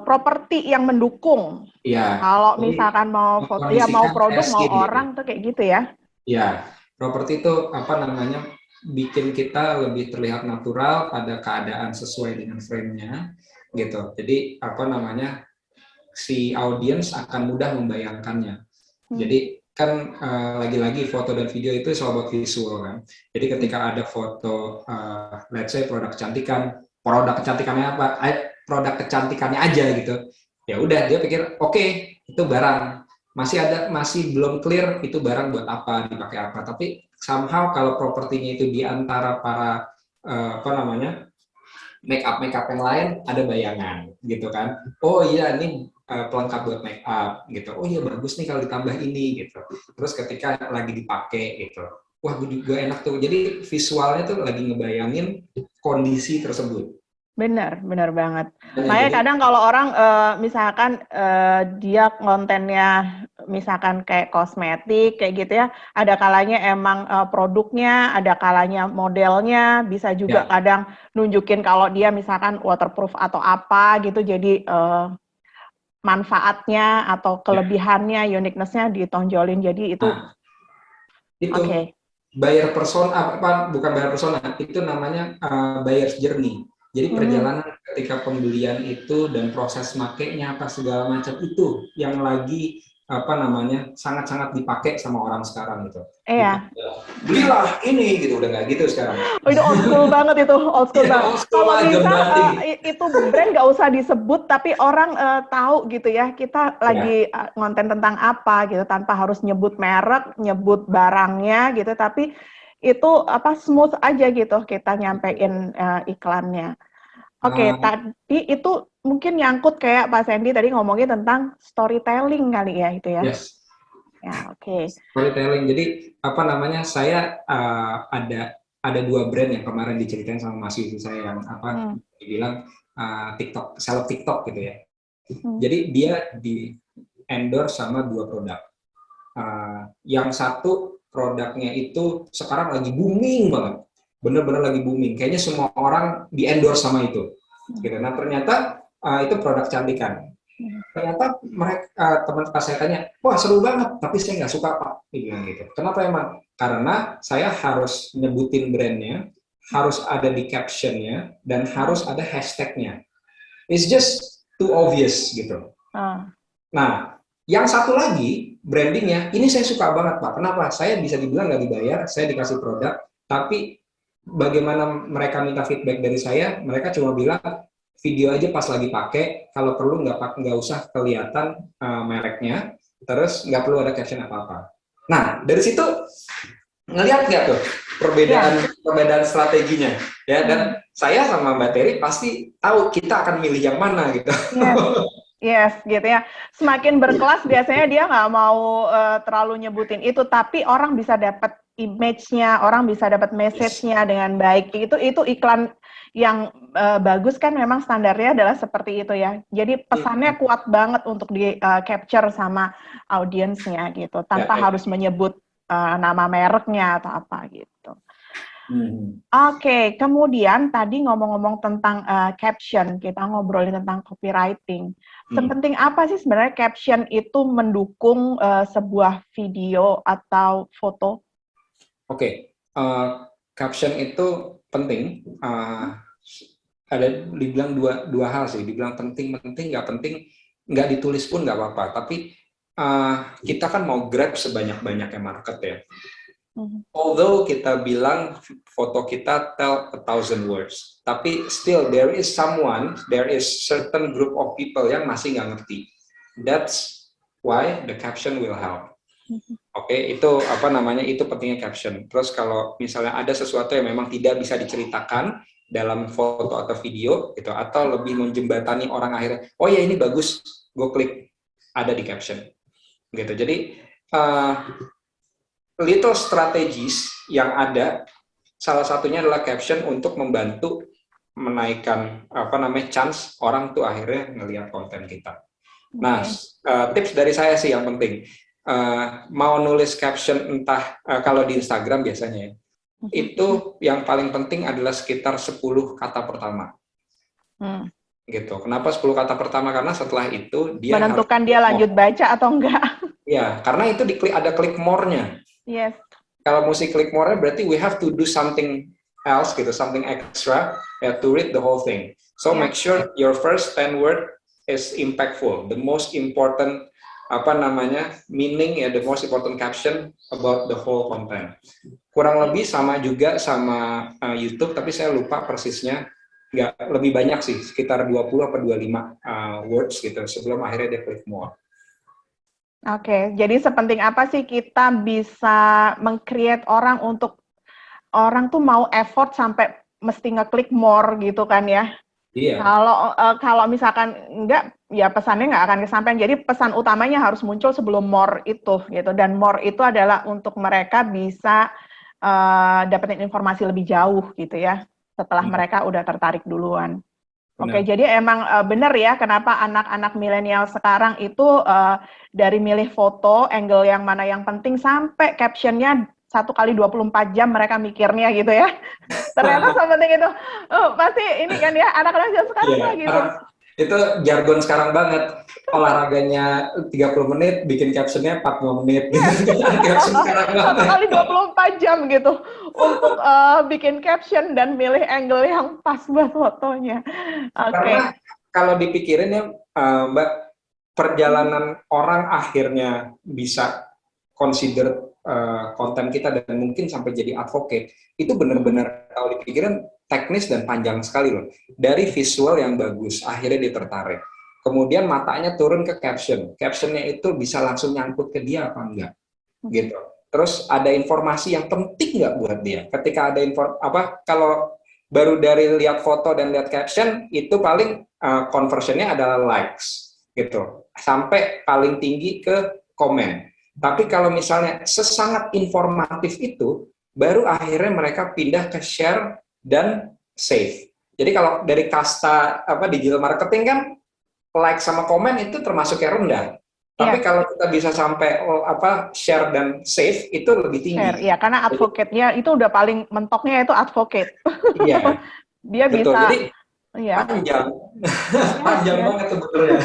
properti yang mendukung. Iya. Kalau Jadi misalkan mau foto ya mau mengkondisikan produk mau SG gitu. orang tuh kayak gitu ya. Ya, properti itu apa namanya bikin kita lebih terlihat natural pada keadaan sesuai dengan frame-nya gitu. Jadi apa namanya si audiens akan mudah membayangkannya. Hmm. Jadi kan lagi-lagi foto dan video itu soal visual kan. Jadi Hmm. ketika ada foto, let's say produk kecantikannya apa? Produk kecantikannya aja gitu. Ya udah dia pikir oke, itu barang. Masih belum clear itu barang buat apa, dipakai apa. Tapi somehow kalau propertinya itu di antara para apa namanya make up yang lain ada bayangan gitu kan. Oh iya ini pelengkap buat make up gitu. Oh iya bagus nih kalau ditambah ini gitu. Terus ketika lagi dipakai gitu, wah juga enak tuh. Jadi visualnya tuh lagi ngebayangin kondisi tersebut. Benar, benar banget. Makanya Jadi kadang kalau orang misalkan dia kontennya misalkan kayak kosmetik kayak gitu ya, ada kalanya emang produknya, ada kalanya modelnya, bisa juga ya, kadang nunjukin kalau dia misalkan waterproof atau apa gitu, jadi manfaatnya atau ya. kelebihannya, uniqueness-nya ditonjolin. Jadi itu Nah, itu oke. buyer persona apa bukan buyer persona itu namanya buyer's journey. Jadi Mhm. perjalanan ketika pembelian itu dan proses makainya apa segala macam itu yang lagi apa namanya sangat-sangat dipakai sama orang sekarang gitu. Iya. Belilah ini gitu udah nggak gitu sekarang. Oh, itu old school banget itu, old school Ya banget. old school Kalau lah jam bisa dating. itu brand nggak usah disebut, tapi orang tahu gitu ya, kita Ya. lagi ngonten tentang apa gitu, tanpa harus nyebut merek, nyebut barangnya gitu, tapi itu apa smooth aja gitu kita nyampein iklannya. Oke, Uh, tadi itu mungkin nyangkut kayak Pak Sandy tadi ngomongin tentang storytelling kali ya itu ya. yes. Ya, oke. Storytelling. Jadi apa namanya? Saya ada dua brand yang kemarin diceritain sama Mas Yudi saya yang apa Hmm. dibilang TikTok, seleb TikTok gitu ya. Hmm. Jadi dia di endorse sama dua produk. Yang satu produknya itu sekarang lagi booming banget, bener-bener lagi booming. Kayaknya semua orang di endorse sama itu. Gitu. Nah ternyata itu produk kecantikan. Hmm. Ternyata mereka teman pas saya tanya, wah seru banget, tapi saya nggak suka Pak, dia bilang gitu. Kenapa emang? Karena saya harus nyebutin brandnya, harus ada di captionnya, dan harus ada hashtagnya. It's just too obvious gitu. Ah. Nah, yang satu lagi brandingnya, ini saya suka banget Pak. Kenapa? Saya bisa dibilang nggak dibayar, saya dikasih produk, tapi bagaimana mereka minta feedback dari saya, mereka cuma bilang video aja pas lagi pakai, kalau perlu nggak usah kelihatan mereknya, terus nggak perlu ada caption apa-apa. Nah, dari situ Ngelihat nggak tuh Iya. perbedaan strateginya, ya? Dan saya sama Mbak Terry pasti tahu kita akan milih yang mana gitu. Yes. Yes, gitu ya. Semakin berkelas biasanya dia nggak mau terlalu nyebutin itu, tapi orang bisa dapat image-nya, orang bisa dapat Yes. message-nya dengan baik. Itu iklan yang bagus kan memang standarnya adalah seperti itu ya. Jadi pesannya kuat banget untuk di capture sama audiensnya gitu, Ya, tanpa ya. harus menyebut nama mereknya atau apa gitu. Hmm. Oke, kemudian tadi ngomong-ngomong tentang caption, kita ngobrolin tentang copywriting. Hmm. Sepenting apa sih sebenarnya caption itu mendukung sebuah video atau foto? Oke, caption itu penting. Ada dibilang dua hal sih, dibilang penting nggak penting, nggak ditulis pun nggak apa-apa. Tapi kita kan mau grab sebanyak-banyaknya market ya. Mhm. Although kita bilang foto kita tell 1,000 words, tapi still there is certain group of people yang masih nggak ngerti. That's why the caption will help. Oke, itu apa namanya? Itu pentingnya caption. Terus kalau misalnya ada sesuatu yang memang tidak bisa diceritakan dalam foto atau video, gitu, atau lebih menjembatani orang akhirnya, oh ya ini bagus, gue klik, ada di caption, gitu. Jadi little strategies yang ada, salah satunya adalah caption untuk membantu menaikkan apa namanya chance orang tuh akhirnya ngelihat konten kita. Nah, Oke. tips dari saya sih yang penting, mau nulis caption entah kalau di Instagram biasanya ya, itu yang paling penting adalah sekitar 10 kata pertama. Hmm. Gitu. Kenapa 10 kata pertama? Karena setelah itu dia harus Menentukan dia klik lanjut more. baca atau enggak. Ya, karena itu ada klik more-nya. Yes. Kalau mesti klik more-nya berarti we have to do something else gitu, something extra to read the whole thing. So Ya. make sure your first 10 word is impactful. The most important apa namanya meaning ya, the most important caption about the whole content. Kurang lebih sama juga sama YouTube, tapi saya lupa persisnya. Nggak lebih banyak sih, sekitar 20 atau 25 words gitu sebelum akhirnya dia klik more. Oke, jadi sepenting apa sih kita bisa meng-create orang untuk orang tuh mau effort sampai mesti ngeklik more gitu kan ya. Iya. Kalau misalkan enggak, ya pesannya nggak akan kesampaian. Jadi pesan utamanya harus muncul sebelum more itu gitu. Dan more itu adalah untuk mereka bisa dapetin informasi lebih jauh gitu ya. Setelah mereka udah tertarik duluan. Oke, Benar. jadi emang benar ya kenapa anak-anak milenial sekarang itu dari milih foto, angle yang mana yang penting sampai captionnya 1 kali 24 jam mereka mikirnya gitu ya. Ternyata sepenting itu. Pasti ini kan ya anak-anak zaman sekarang Iya, lah gitu. karena itu jargon sekarang banget. Olahraganya 30 menit, bikin captionnya 40 menit gitu. Yes. Caption sekarang satu banget. kali 24 jam gitu untuk bikin caption dan milih angle yang pas buat fotonya. Oke. Karena kalau dipikirin ya, Mbak, perjalanan orang akhirnya bisa consider konten kita dan mungkin sampai jadi advocate, itu benar-benar kalau dipikirin teknis dan panjang sekali loh. Dari visual yang bagus, akhirnya dia tertarik. Kemudian matanya turun ke caption. Captionnya itu bisa langsung nyangkut ke dia apa enggak, gitu. Terus ada informasi yang penting nggak buat dia. Ketika ada kalau baru dari lihat foto dan lihat caption, itu paling conversionnya adalah likes, gitu. Sampai paling tinggi ke komen. Tapi kalau misalnya sesangat informatif itu, baru akhirnya mereka pindah ke share dan save. Jadi kalau dari kasta digital marketing kan like sama komen itu termasuk yang rendah. Tapi Iya, kalau kita bisa sampai share dan save itu lebih tinggi. share. Ya, karena Jadi advocate-nya itu udah paling mentoknya itu advocate. iya, Dia betul. bisa, Jadi ya, panjang, yes, panjang yes. banget sebetulnya.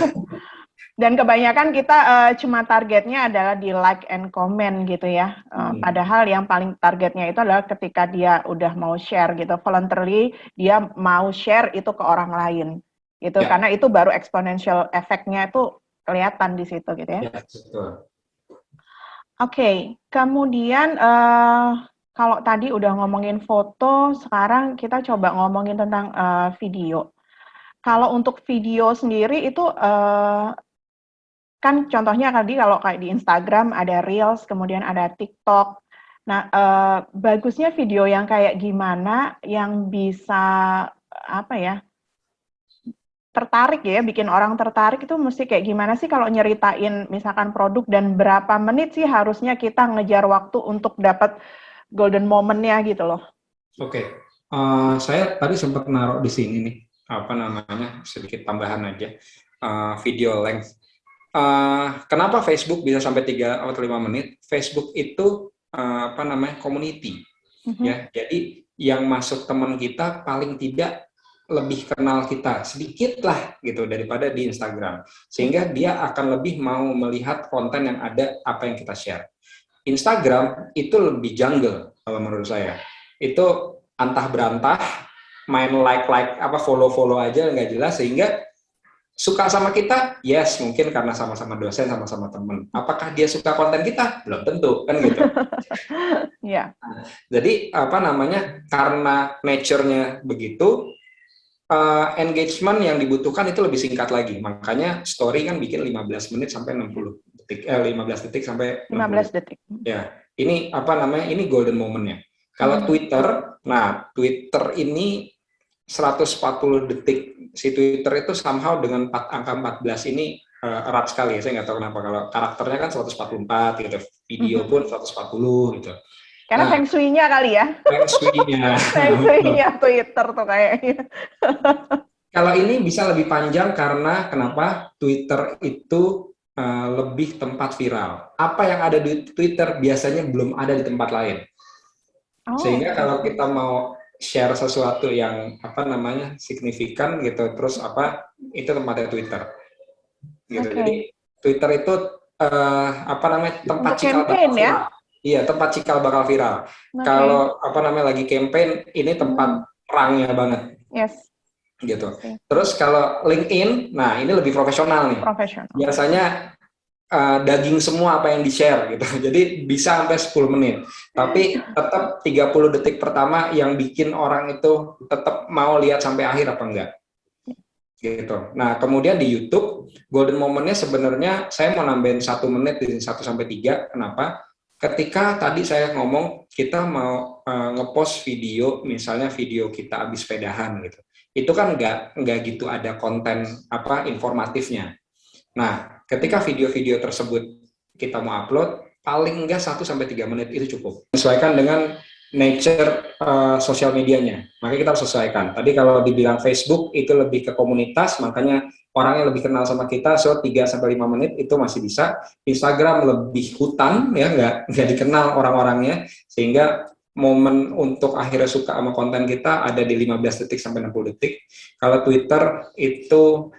Dan kebanyakan kita cuma targetnya adalah di like and comment gitu ya. Padahal yang paling targetnya itu adalah ketika dia udah mau share gitu, voluntarily dia mau share itu ke orang lain gitu. Ya, Karena itu baru exponential efeknya itu kelihatan di situ gitu ya. ya, betul. Oke, kemudian kalau tadi udah ngomongin foto, sekarang kita coba ngomongin tentang video. Kalau untuk video sendiri itu kan contohnya tadi kalau kayak di Instagram ada Reels, kemudian ada TikTok. Nah, bagusnya video yang kayak gimana yang bisa apa ya, tertarik ya, bikin orang tertarik itu mesti kayak gimana sih kalau nyeritain misalkan produk dan berapa menit sih harusnya kita ngejar waktu untuk dapat golden moment-nya gitu loh. Oke, saya tadi sempat naruh di sini nih, apa namanya, sedikit tambahan aja, video length. Kenapa Facebook bisa sampai 3 atau 5 menit? Facebook itu apa namanya, community, ya. Jadi yang masuk teman kita paling tidak lebih kenal kita sedikit lah gitu daripada di Instagram, sehingga dia akan lebih mau melihat konten yang ada apa yang kita share. Instagram itu lebih jungle kalau menurut saya. Itu antah berantah, main like apa follow aja nggak jelas, sehingga suka sama kita, yes, mungkin karena sama-sama dosen, sama-sama teman. Apakah dia suka konten kita? Belum tentu, kan gitu. Iya. Jadi apa namanya, karena nature-nya begitu, engagement yang dibutuhkan itu lebih singkat lagi. Makanya story kan bikin 15 menit sampai 60 detik, 15 detik sampai 15 detik. Ya, ini apa namanya? Ini golden moment-nya. Kalau Twitter, nah Twitter ini 140 detik. Si Twitter itu somehow dengan angka 14 ini erat sekali. Saya nggak tahu kenapa. Kalau karakternya kan 144 gitu, video pun 140 gitu. Karena feng shui-nya kali ya. Feng shui-nya. Feng shui-nya Twitter tuh kayaknya. Kalau ini bisa lebih panjang karena kenapa? Twitter itu lebih tempat viral. Apa yang ada di Twitter biasanya belum ada di tempat lain. Sehingga kalau kita mau share sesuatu yang apa namanya signifikan gitu, terus apa, itu tempatnya Twitter. Gitu. Jadi Twitter itu apa namanya, tempat cikal bakal viral. Ya? Iya, tempat cikal bakal viral. Kalau apa namanya lagi campaign, ini tempat perangnya banget. Yes. Gitu. Terus kalau LinkedIn, nah ini lebih profesional nih. Biasanya daging semua apa yang di-share gitu. Jadi bisa sampai 10 menit. Tapi tetap 30 detik pertama yang bikin orang itu tetap mau lihat sampai akhir apa enggak. Gitu. Nah, kemudian di YouTube, golden moment-nya sebenarnya saya mau nambahin 1 menit di 1 sampai 3. Kenapa? Ketika tadi saya ngomong kita mau ngepost video, misalnya video kita habis sepedahan gitu. Itu kan nggak gitu ada konten apa informatifnya. Nah, ketika video-video tersebut kita mau upload, paling enggak 1 sampai 3 menit itu cukup. Sesuaikan dengan nature sosial medianya. Makanya kita harus sesuaikan. Tadi kalau dibilang Facebook itu lebih ke komunitas, makanya orangnya lebih kenal sama kita, so 3 sampai 5 menit itu masih bisa. Instagram lebih hutan, ya nggak dikenal orang-orangnya, sehingga momen untuk akhirnya suka sama konten kita ada di 15 detik sampai 60 detik. Kalau Twitter itu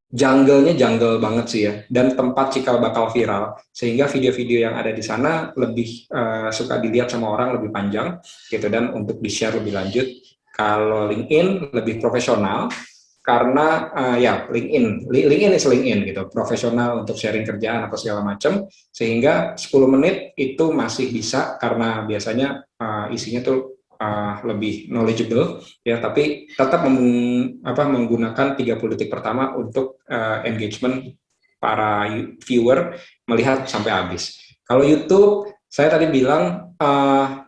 jungle-nya jungle banget sih ya, dan tempat cikal bakal viral, sehingga video-video yang ada di sana lebih suka dilihat sama orang, lebih panjang gitu, dan untuk di-share lebih lanjut. Kalau LinkedIn lebih profesional, karena ya LinkedIn is LinkedIn gitu, profesional untuk sharing kerjaan atau segala macam, sehingga 10 menit itu masih bisa, karena biasanya isinya tuh lebih knowledgeable ya, tapi tetap menggunakan 30 detik pertama untuk engagement para viewer melihat sampai habis. Kalau YouTube, saya tadi bilang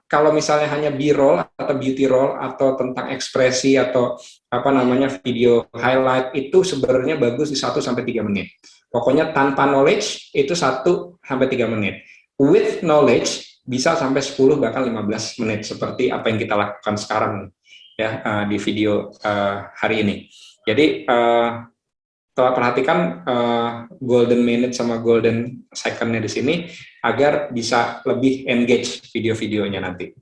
kalau misalnya hanya B-roll atau beauty roll atau tentang ekspresi atau apa namanya video highlight, itu sebenarnya bagus di 1 sampai 3 menit. Pokoknya tanpa knowledge itu 1 sampai 3 menit. With knowledge bisa sampai 10 bahkan 15 menit, seperti apa yang kita lakukan sekarang ya di video hari ini. Jadi telah perhatikan golden minute sama golden second-nya di sini agar bisa lebih engage video-videonya nanti.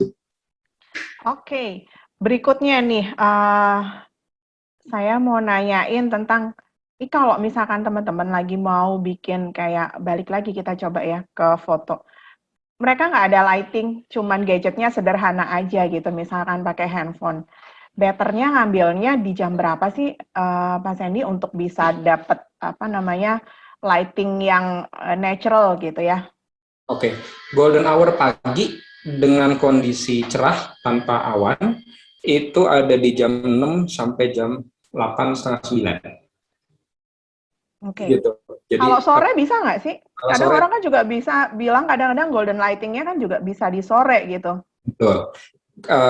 Oke, berikutnya nih saya mau nanyain tentang kalau misalkan teman-teman lagi mau bikin kayak, balik lagi kita coba ya ke foto. Mereka nggak ada lighting, cuman gadgetnya sederhana aja gitu, misalkan pakai handphone. Betternya ngambilnya di jam berapa sih, Pak Sandy, untuk bisa dapat apa namanya lighting yang natural gitu ya? Oke, golden hour pagi dengan kondisi cerah tanpa awan itu ada di jam 6 sampai jam 8 setengah 9. Oke. Gitu. Jadi, kalau sore bisa nggak sih? Kalau Kadang sore orang kan juga bisa bilang kadang-kadang golden lighting-nya kan juga bisa di sore gitu. betul.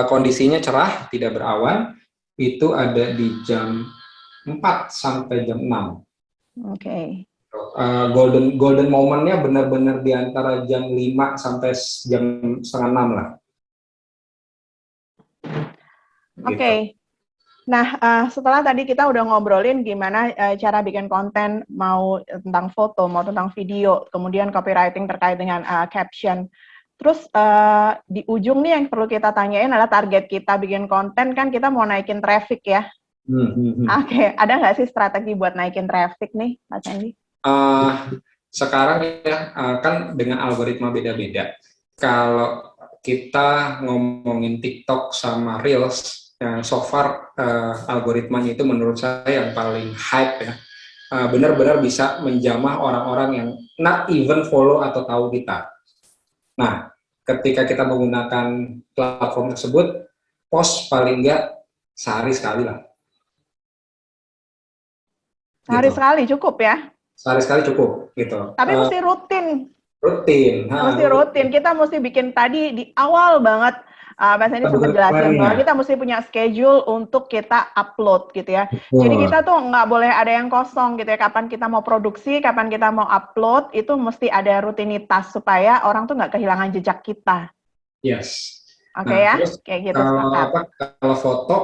Kondisinya cerah, tidak berawan, itu ada di jam 4 sampai jam 6. Oke. Golden momennya benar-benar di antara jam 5 sampai jam setengah 6 lah. Gitu. Oke. Nah, setelah tadi kita udah ngobrolin gimana cara bikin konten, mau tentang foto, mau tentang video, kemudian copywriting terkait dengan caption. Terus di ujung nih yang perlu kita tanyain adalah target kita bikin konten kan kita mau naikin traffic ya. Oke, ada nggak sih strategi buat naikin traffic nih, Mas Sandy? Sekarang ya kan dengan algoritma beda-beda. Kalau kita ngomongin TikTok sama Reels, yang so far algoritmanya itu menurut saya yang paling hype ya. Benar-benar bisa menjamah orang-orang yang not even follow atau tahu kita. Nah, ketika kita menggunakan platform tersebut, post paling enggak sehari sekali lah. Sehari Gitu. sekali cukup ya? Sehari sekali cukup, gitu. Tapi mesti rutin. Rutin. Mesti rutin. Kita mesti bikin tadi di awal banget. Mas Sandy sempat jelasin bahwa kita mesti punya schedule untuk kita upload gitu ya. Jadi kita tuh nggak boleh ada yang kosong gitu ya. Kapan kita mau produksi, kapan kita mau upload, itu mesti ada rutinitas supaya orang tuh nggak kehilangan jejak kita. Yes. Oke ya, terus kayak gitu sepakat. kalau foto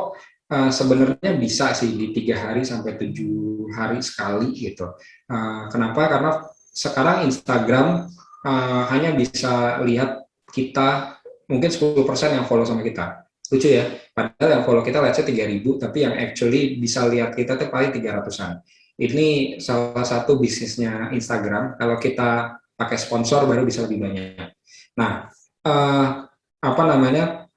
sebenarnya bisa sih di 3 hari sampai 7 hari sekali gitu. Kenapa? Karena sekarang Instagram hanya bisa lihat kita mungkin 10% yang follow sama kita. Lucu ya, padahal yang follow kita let's say 3.000, tapi yang actually bisa lihat kita tuh paling 300-an. Ini salah satu bisnisnya Instagram, kalau kita pakai sponsor baru bisa lebih banyak. Nah, apa namanya,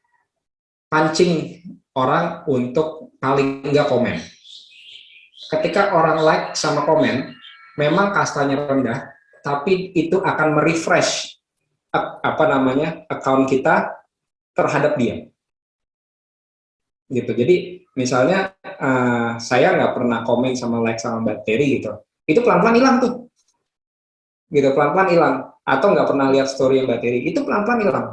pancing orang untuk paling enggak komen. Ketika orang like sama komen, memang kastanya rendah, tapi itu akan merefresh apa namanya account kita terhadap dia. Gitu. Jadi misalnya saya nggak pernah komen sama like sama bakteri gitu, itu pelan-pelan hilang tuh. Gitu, pelan-pelan hilang. Atau nggak pernah lihat story yang bakteri, itu pelan-pelan hilang.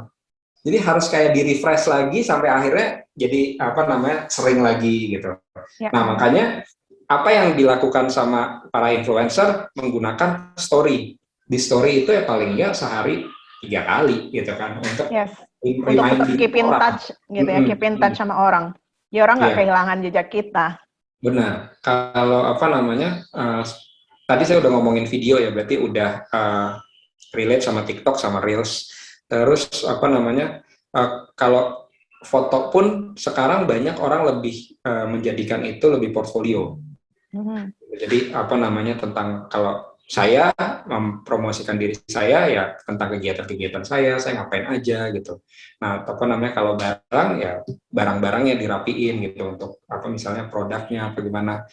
Jadi harus kayak di refresh lagi sampai akhirnya jadi apa namanya sering lagi gitu. Ya. Nah makanya apa yang dilakukan sama para influencer menggunakan story. Di story itu ya paling nggak sehari 3 kali gitu kan untuk untuk tetap keep in touch gitu ya, keep in touch sama orang. Ya orang nggak kehilangan jejak kita. Benar. Kalau apa namanya tadi saya udah ngomongin video ya, berarti udah relate sama TikTok sama Reels. Terus apa namanya kalau foto pun sekarang banyak orang lebih menjadikan itu lebih portfolio. Jadi apa namanya tentang kalau saya mempromosikan diri saya ya tentang kegiatan-kegiatan saya ngapain aja gitu. Nah apa namanya kalau barang ya barang-barangnya dirapiin gitu untuk apa misalnya produknya apa gimana.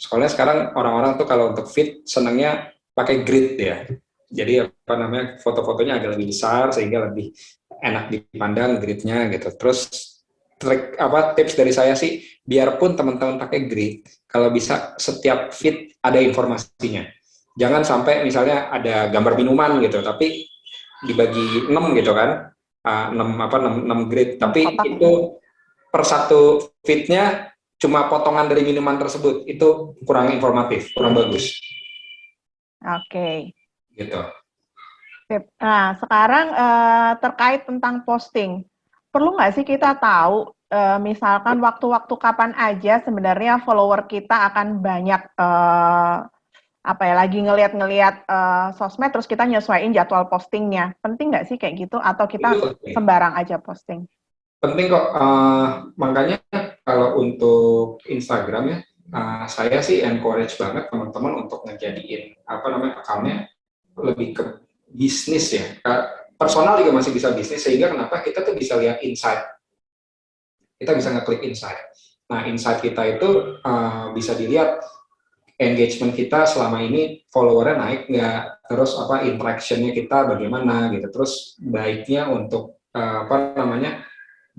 Soalnya sekarang orang-orang tuh kalau untuk fit senangnya pakai grid ya. Jadi apa namanya foto-fotonya agak lebih besar sehingga lebih enak dipandang gridnya gitu. Terus trik apa tips dari saya sih biarpun teman-teman pakai grid, kalau bisa setiap feed ada informasinya. Jangan sampai misalnya ada gambar minuman gitu, tapi dibagi 6 gitu kan, 6 grid, tapi itu per satu feednya cuma potongan dari minuman tersebut, itu kurang informatif, kurang bagus. Oke. Gitu. Nah, sekarang terkait tentang posting, perlu nggak sih kita tahu, misalkan waktu-waktu kapan aja sebenarnya follower kita akan banyak apa ya lagi ngelihat sosmed terus kita nyesuaiin jadwal postingnya, penting nggak sih kayak gitu atau kita sembarang aja posting? Penting kok, makanya kalau untuk Instagram ya, saya sih encourage banget teman-teman untuk ngejadiin apa namanya account-nya lebih ke bisnis ya. Personal juga masih bisa bisnis sehingga kenapa kita tuh bisa lihat insight. Kita bisa ngeklik insight. Nah insight kita itu bisa dilihat engagement kita selama ini followernya naik nggak, terus apa interaction-nya kita bagaimana gitu, terus baiknya untuk apa namanya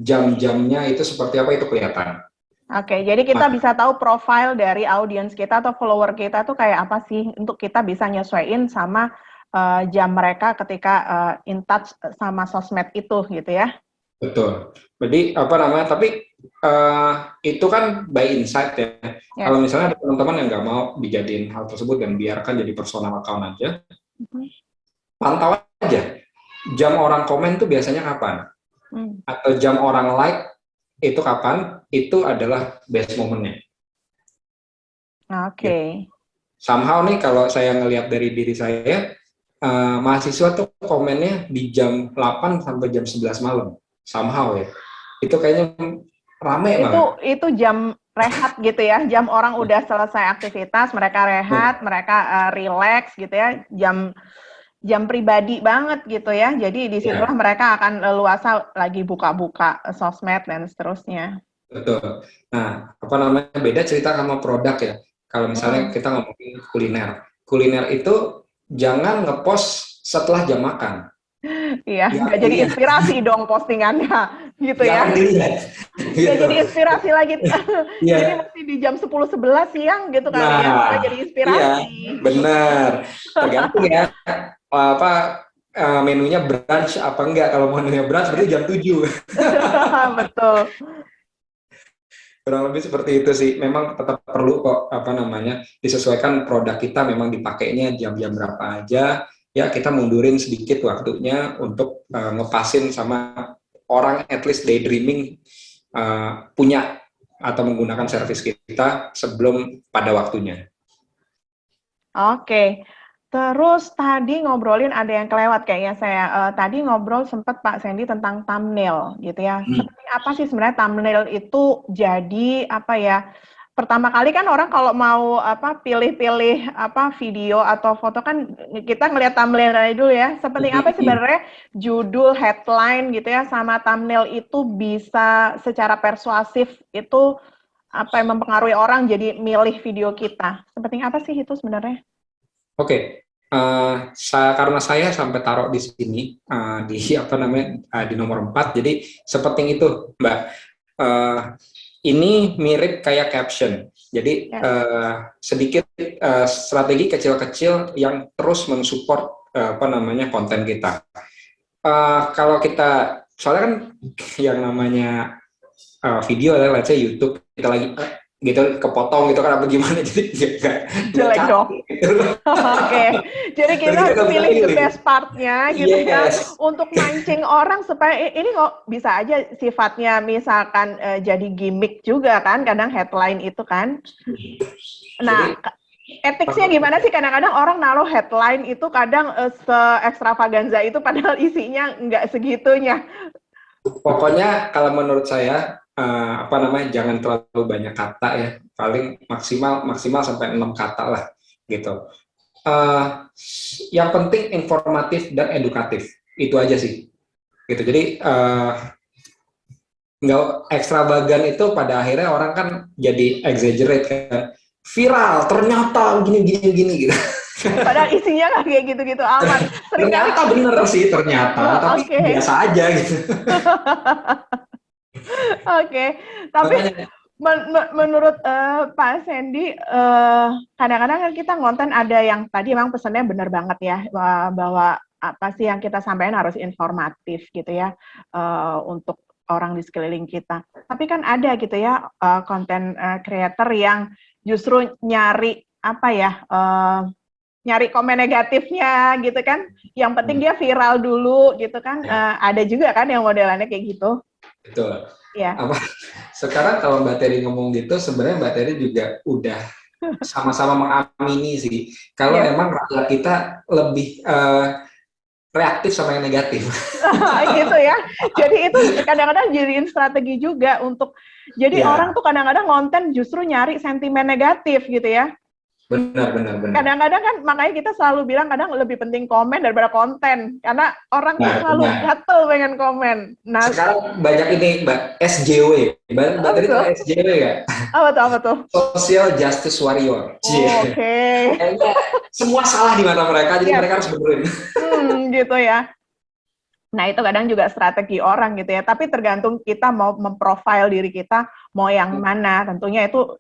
jam-jamnya itu seperti apa itu kelihatan. Oke, jadi kita bisa tahu profil dari audiens kita atau follower kita tuh kayak apa sih untuk kita bisa nyesuaiin sama jam mereka ketika in touch sama sosmed itu gitu ya. Betul. Jadi apa namanya? Tapi itu kan by insight ya. Yes. Kalau misalnya ada teman-teman yang nggak mau dijadiin hal tersebut dan biarkan jadi personal account aja, pantau aja. Jam orang komen tuh biasanya kapan? Atau jam orang like itu kapan? Itu adalah best momennya. Oke. Okay. Somehow nih kalau saya ngelihat dari diri saya, mahasiswa tuh komennya di jam 8 sampai jam 11 malam. Somehow ya. Itu kayaknya rame banget. Itu jam rehat gitu ya. Jam orang udah selesai aktivitas, mereka rehat, mereka relax gitu ya. Jam pribadi banget gitu ya. Jadi disitulah mereka akan leluasa lagi buka-buka sosmed dan seterusnya. Betul. Nah, apa namanya, beda cerita sama produk ya. Kalau misalnya kita ngomongin kuliner itu jangan ngepost setelah jam makan. Iya, nggak jadi inspirasi dong postingannya, gitu ya. Nggak jadi inspirasi lagi. Jadi mesti di jam 10-11 siang gitu kali ya, nggak jadi inspirasi. Iya, benar. Tergantung ya, menunya brunch apa enggak. Kalau menunya brunch berarti jam 7. Betul. Kurang lebih seperti itu sih. Memang tetap perlu kok disesuaikan produk kita memang dipakainya jam-jam berapa aja. Ya kita mundurin sedikit waktunya untuk ngepasin sama orang at least daydreaming punya atau menggunakan servis kita sebelum pada waktunya. Oke. Terus tadi ngobrolin ada yang kelewat kayaknya saya. Tadi ngobrol sempat Pak Sandy tentang thumbnail gitu ya. Seperti apa sih sebenarnya thumbnail itu jadi apa ya? Pertama kali kan orang kalau mau pilih-pilih video atau foto kan kita ngelihat thumbnail dulu ya. Seperti apa sebenarnya judul, headline gitu ya sama thumbnail itu bisa secara persuasif itu yang mempengaruhi orang jadi milih video kita. Seperti apa sih itu sebenarnya? Oke. Karena saya sampai taruh di sini di nomor 4, jadi seperti itu Mbak. Ini mirip kayak caption, jadi sedikit strategi kecil-kecil yang terus mensupport konten kita. Kalau kita soalnya kan yang namanya video, let's say YouTube, kita lagi gitu kepotong gitu kan apa gimana, jadi jelek dong. Oke, jadi kita harus pilih the best part-nya gitu ya untuk mancing orang supaya ini kok bisa aja sifatnya misalkan jadi gimmick juga kan, kadang headline itu kan. Nah, etiknya gimana sih, kadang-kadang orang naruh headline itu kadang se-ekstravaganza itu padahal isinya nggak segitunya. Pokoknya kalau menurut saya jangan terlalu banyak kata ya, paling maksimal sampai 6 kata lah gitu. Yang penting informatif dan edukatif, itu aja sih gitu. Jadi nggak ekstravagan, itu pada akhirnya orang kan jadi exaggerate kan, viral ternyata gini gitu. Padahal isinya nggak kayak gitu-gitu amat. Ternyata bener sih tapi biasa aja gitu. Oke, tapi menurut Pak Sandy, kadang-kadang kan kita ngonten ada yang tadi emang pesannya benar banget ya, bahwa apa sih yang kita sampaikan harus informatif gitu ya, untuk orang di sekeliling kita. Tapi kan ada gitu ya konten creator yang justru nyari nyari komen negatifnya gitu kan. Yang penting dia viral dulu gitu kan. Ada juga kan yang modelannya kayak gitu. Betul. Ya. Sekarang kalau Mbak Terry ngomong gitu, sebenarnya Mbak Terry juga udah sama-sama mengamini sih. Kalau emang rakyat kita lebih reaktif sama yang negatif. Gitu ya. Jadi itu kadang-kadang jadiin strategi juga untuk, jadi orang tuh kadang-kadang konten justru nyari sentimen negatif gitu ya. Benar. Kadang-kadang kan makanya kita selalu bilang kadang lebih penting komen daripada konten, karena orang selalu gatel pengen komen. Nah, sekarang banyak ini Mbak, SJW. Mbak tadi tahu SJW nggak? Apa tuh? Social Justice Warrior. Oke. Semua salah di mata mereka, jadi mereka harus benerin. Gitu ya. Nah, itu kadang juga strategi orang gitu ya. Tapi tergantung kita mau memprofile diri kita, mau yang mana. Tentunya itu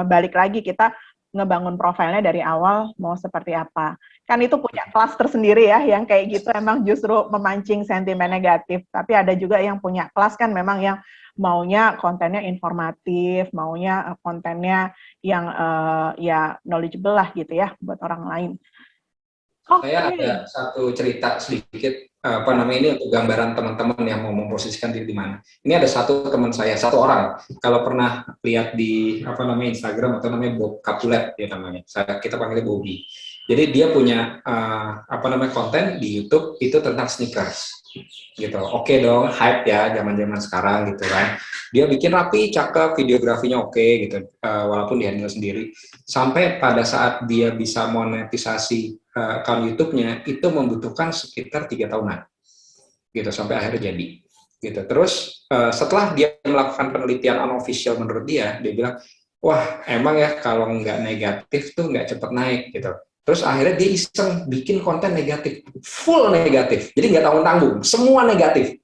balik lagi kita ngebangun profilnya dari awal mau seperti apa. Kan itu punya kelas tersendiri ya, yang kayak gitu emang justru memancing sentimen negatif. Tapi ada juga yang punya kelas kan memang yang maunya kontennya informatif, maunya kontennya yang ya knowledgeable lah gitu ya buat orang lain. Saya ada Oke. satu cerita sedikit, apa namanya, ini untuk gambaran teman-teman yang mau memposisikan diri di mana. Ini ada satu teman saya, satu orang. Kalau pernah lihat di apa namanya Instagram atau namanya Bob Capulet dia namanya. Kita panggilnya Bobby. Jadi dia punya apa namanya konten di YouTube itu tentang sneakers. Gitu. Oke dong, hype ya zaman-zaman sekarang gitu kan. Dia bikin rapi, cakep, videografinya oke gitu. Walaupun di handle sendiri. Sampai pada saat dia bisa monetisasi akun YouTube-nya itu membutuhkan sekitar 3 tahunan gitu sampai akhirnya jadi gitu. Terus setelah dia melakukan penelitian unofficial menurut dia bilang wah emang ya kalau nggak negatif tuh nggak cepet naik gitu. Terus akhirnya dia iseng bikin konten negatif, full negatif, jadi nggak tanggung-tanggung, semua negatif.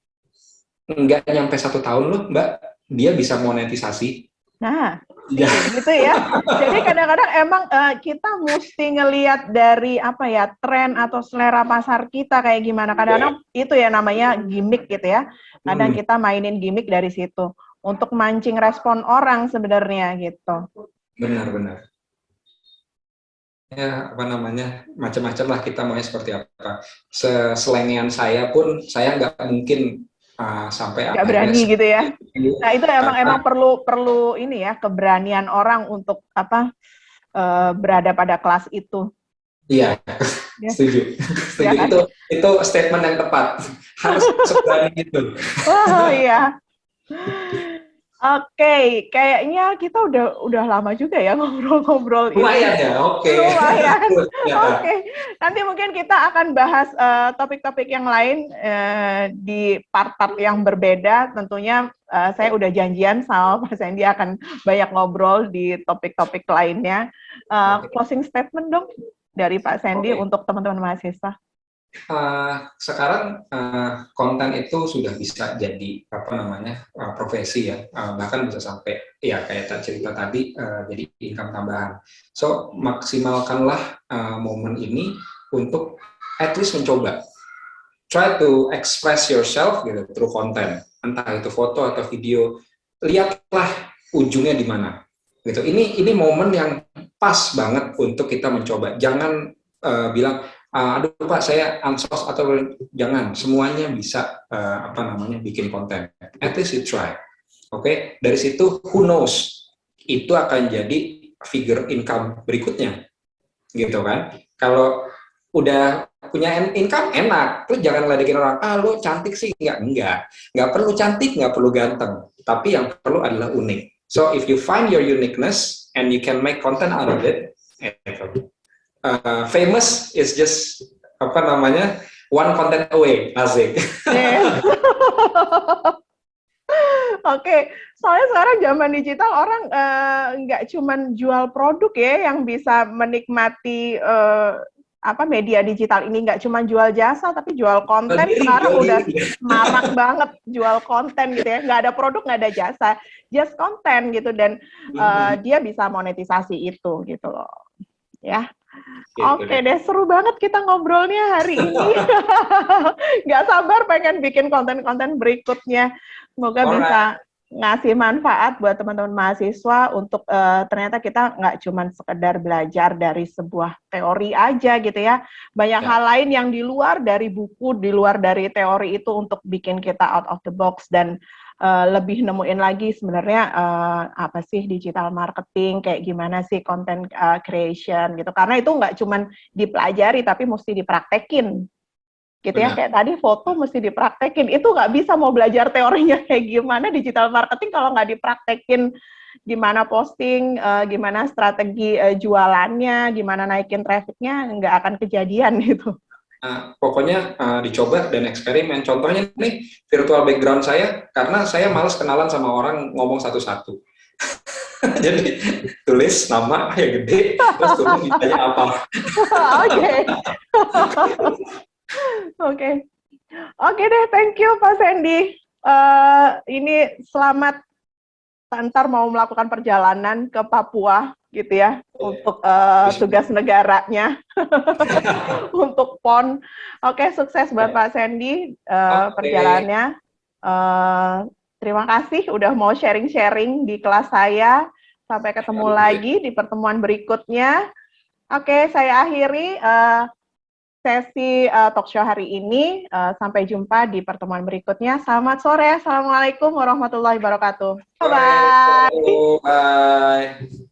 Nggak nyampe 1 tahun loh Mbak, dia bisa monetisasi. Nah, Ya. gitu ya. Jadi kadang-kadang emang kita mesti ngelihat dari apa ya, tren atau selera pasar kita kayak gimana. Kadang-kadang itu ya namanya gimmick gitu ya. Kadang kita mainin gimmick dari situ untuk mancing respon orang sebenarnya gitu. Benar-benar. Ya apa namanya macam-macam lah kita maunya seperti apa. Seselengian saya pun saya nggak mungkin sampai Nggak akhirnya berani gitu ya. Nah itu karena emang perlu ini ya keberanian orang untuk apa berada pada kelas itu. iya Ya, setuju ya setuju kan? itu statement yang tepat harus seberani itu. Oh iya. Oke, kayaknya kita udah lama juga ya ngobrol-ngobrol ini. Lumayan ya, oke. Lumayan. Ternyata. Oke, nanti mungkin kita akan bahas topik-topik yang lain di part-part yang berbeda. Tentunya saya udah janjian sama Pak Sandy akan banyak ngobrol di topik-topik lainnya. Closing statement dong dari Pak Sandy untuk teman-teman mahasiswa. Sekarang konten itu sudah bisa jadi apa namanya profesi ya, bahkan bisa sampai ya kayak cerita tadi jadi income tambahan. So maksimalkanlah momen ini untuk at least mencoba, try to express yourself gitu through konten, entah itu foto atau video, lihatlah ujungnya di mana gitu. Ini momen yang pas banget untuk kita mencoba. Jangan bilang aduh Pak saya ansos atau jangan, semuanya bisa apa namanya bikin konten. At least you try. Oke, dari situ who knows itu akan jadi figure income berikutnya. Gitu kan. Kalau udah punya income enak, terus jangan ledekin orang, lu cantik sih, nggak perlu cantik, nggak perlu ganteng, tapi yang perlu adalah unik. So if you find your uniqueness and you can make content out of it, famous is just apa namanya one content away, asik. Yeah. Oke, soalnya sekarang zaman digital orang nggak cuman jual produk ya yang bisa menikmati apa media digital ini, nggak cuma jual jasa tapi jual konten. Sekarang udah marak banget jual konten gitu ya, nggak ada produk, nggak ada jasa, just konten gitu, dan dia bisa monetisasi itu gitu loh ya. Oke deh, seru banget kita ngobrolnya hari ini. Nggak sabar pengen bikin konten-konten berikutnya. Semoga bisa ngasih manfaat buat teman-teman mahasiswa untuk ternyata kita nggak cuma sekedar belajar dari sebuah teori aja gitu ya. Banyak hal lain yang di luar dari buku, di luar dari teori itu untuk bikin kita out of the box dan lebih nemuin lagi sebenarnya apa sih digital marketing, kayak gimana sih content creation gitu. Karena itu nggak cuma dipelajari tapi mesti dipraktekin. Gitu ya, kayak tadi foto mesti dipraktekin, itu nggak bisa mau belajar teorinya kayak gimana digital marketing kalau nggak dipraktekin gimana posting, gimana strategi jualannya, gimana naikin trafficnya, nggak akan kejadian gitu. Pokoknya dicoba dan eksperimen. Contohnya nih virtual background saya, karena saya males kenalan sama orang ngomong satu-satu. Jadi tulis nama yang gede, terus turun ditanya apa. Oke. Oke deh, thank you Pak Sandy. Ini selamat ntar mau melakukan perjalanan ke Papua. gitu ya, untuk tugas negaranya, untuk PON. Oke, sukses buat Pak Sandy perjalanannya. Terima kasih udah mau sharing-sharing di kelas saya. Sampai ketemu lagi di pertemuan berikutnya. Oke, saya akhiri sesi talk show hari ini. Sampai jumpa di pertemuan berikutnya. Selamat sore. Assalamualaikum warahmatullahi wabarakatuh. Bye-bye. Bye.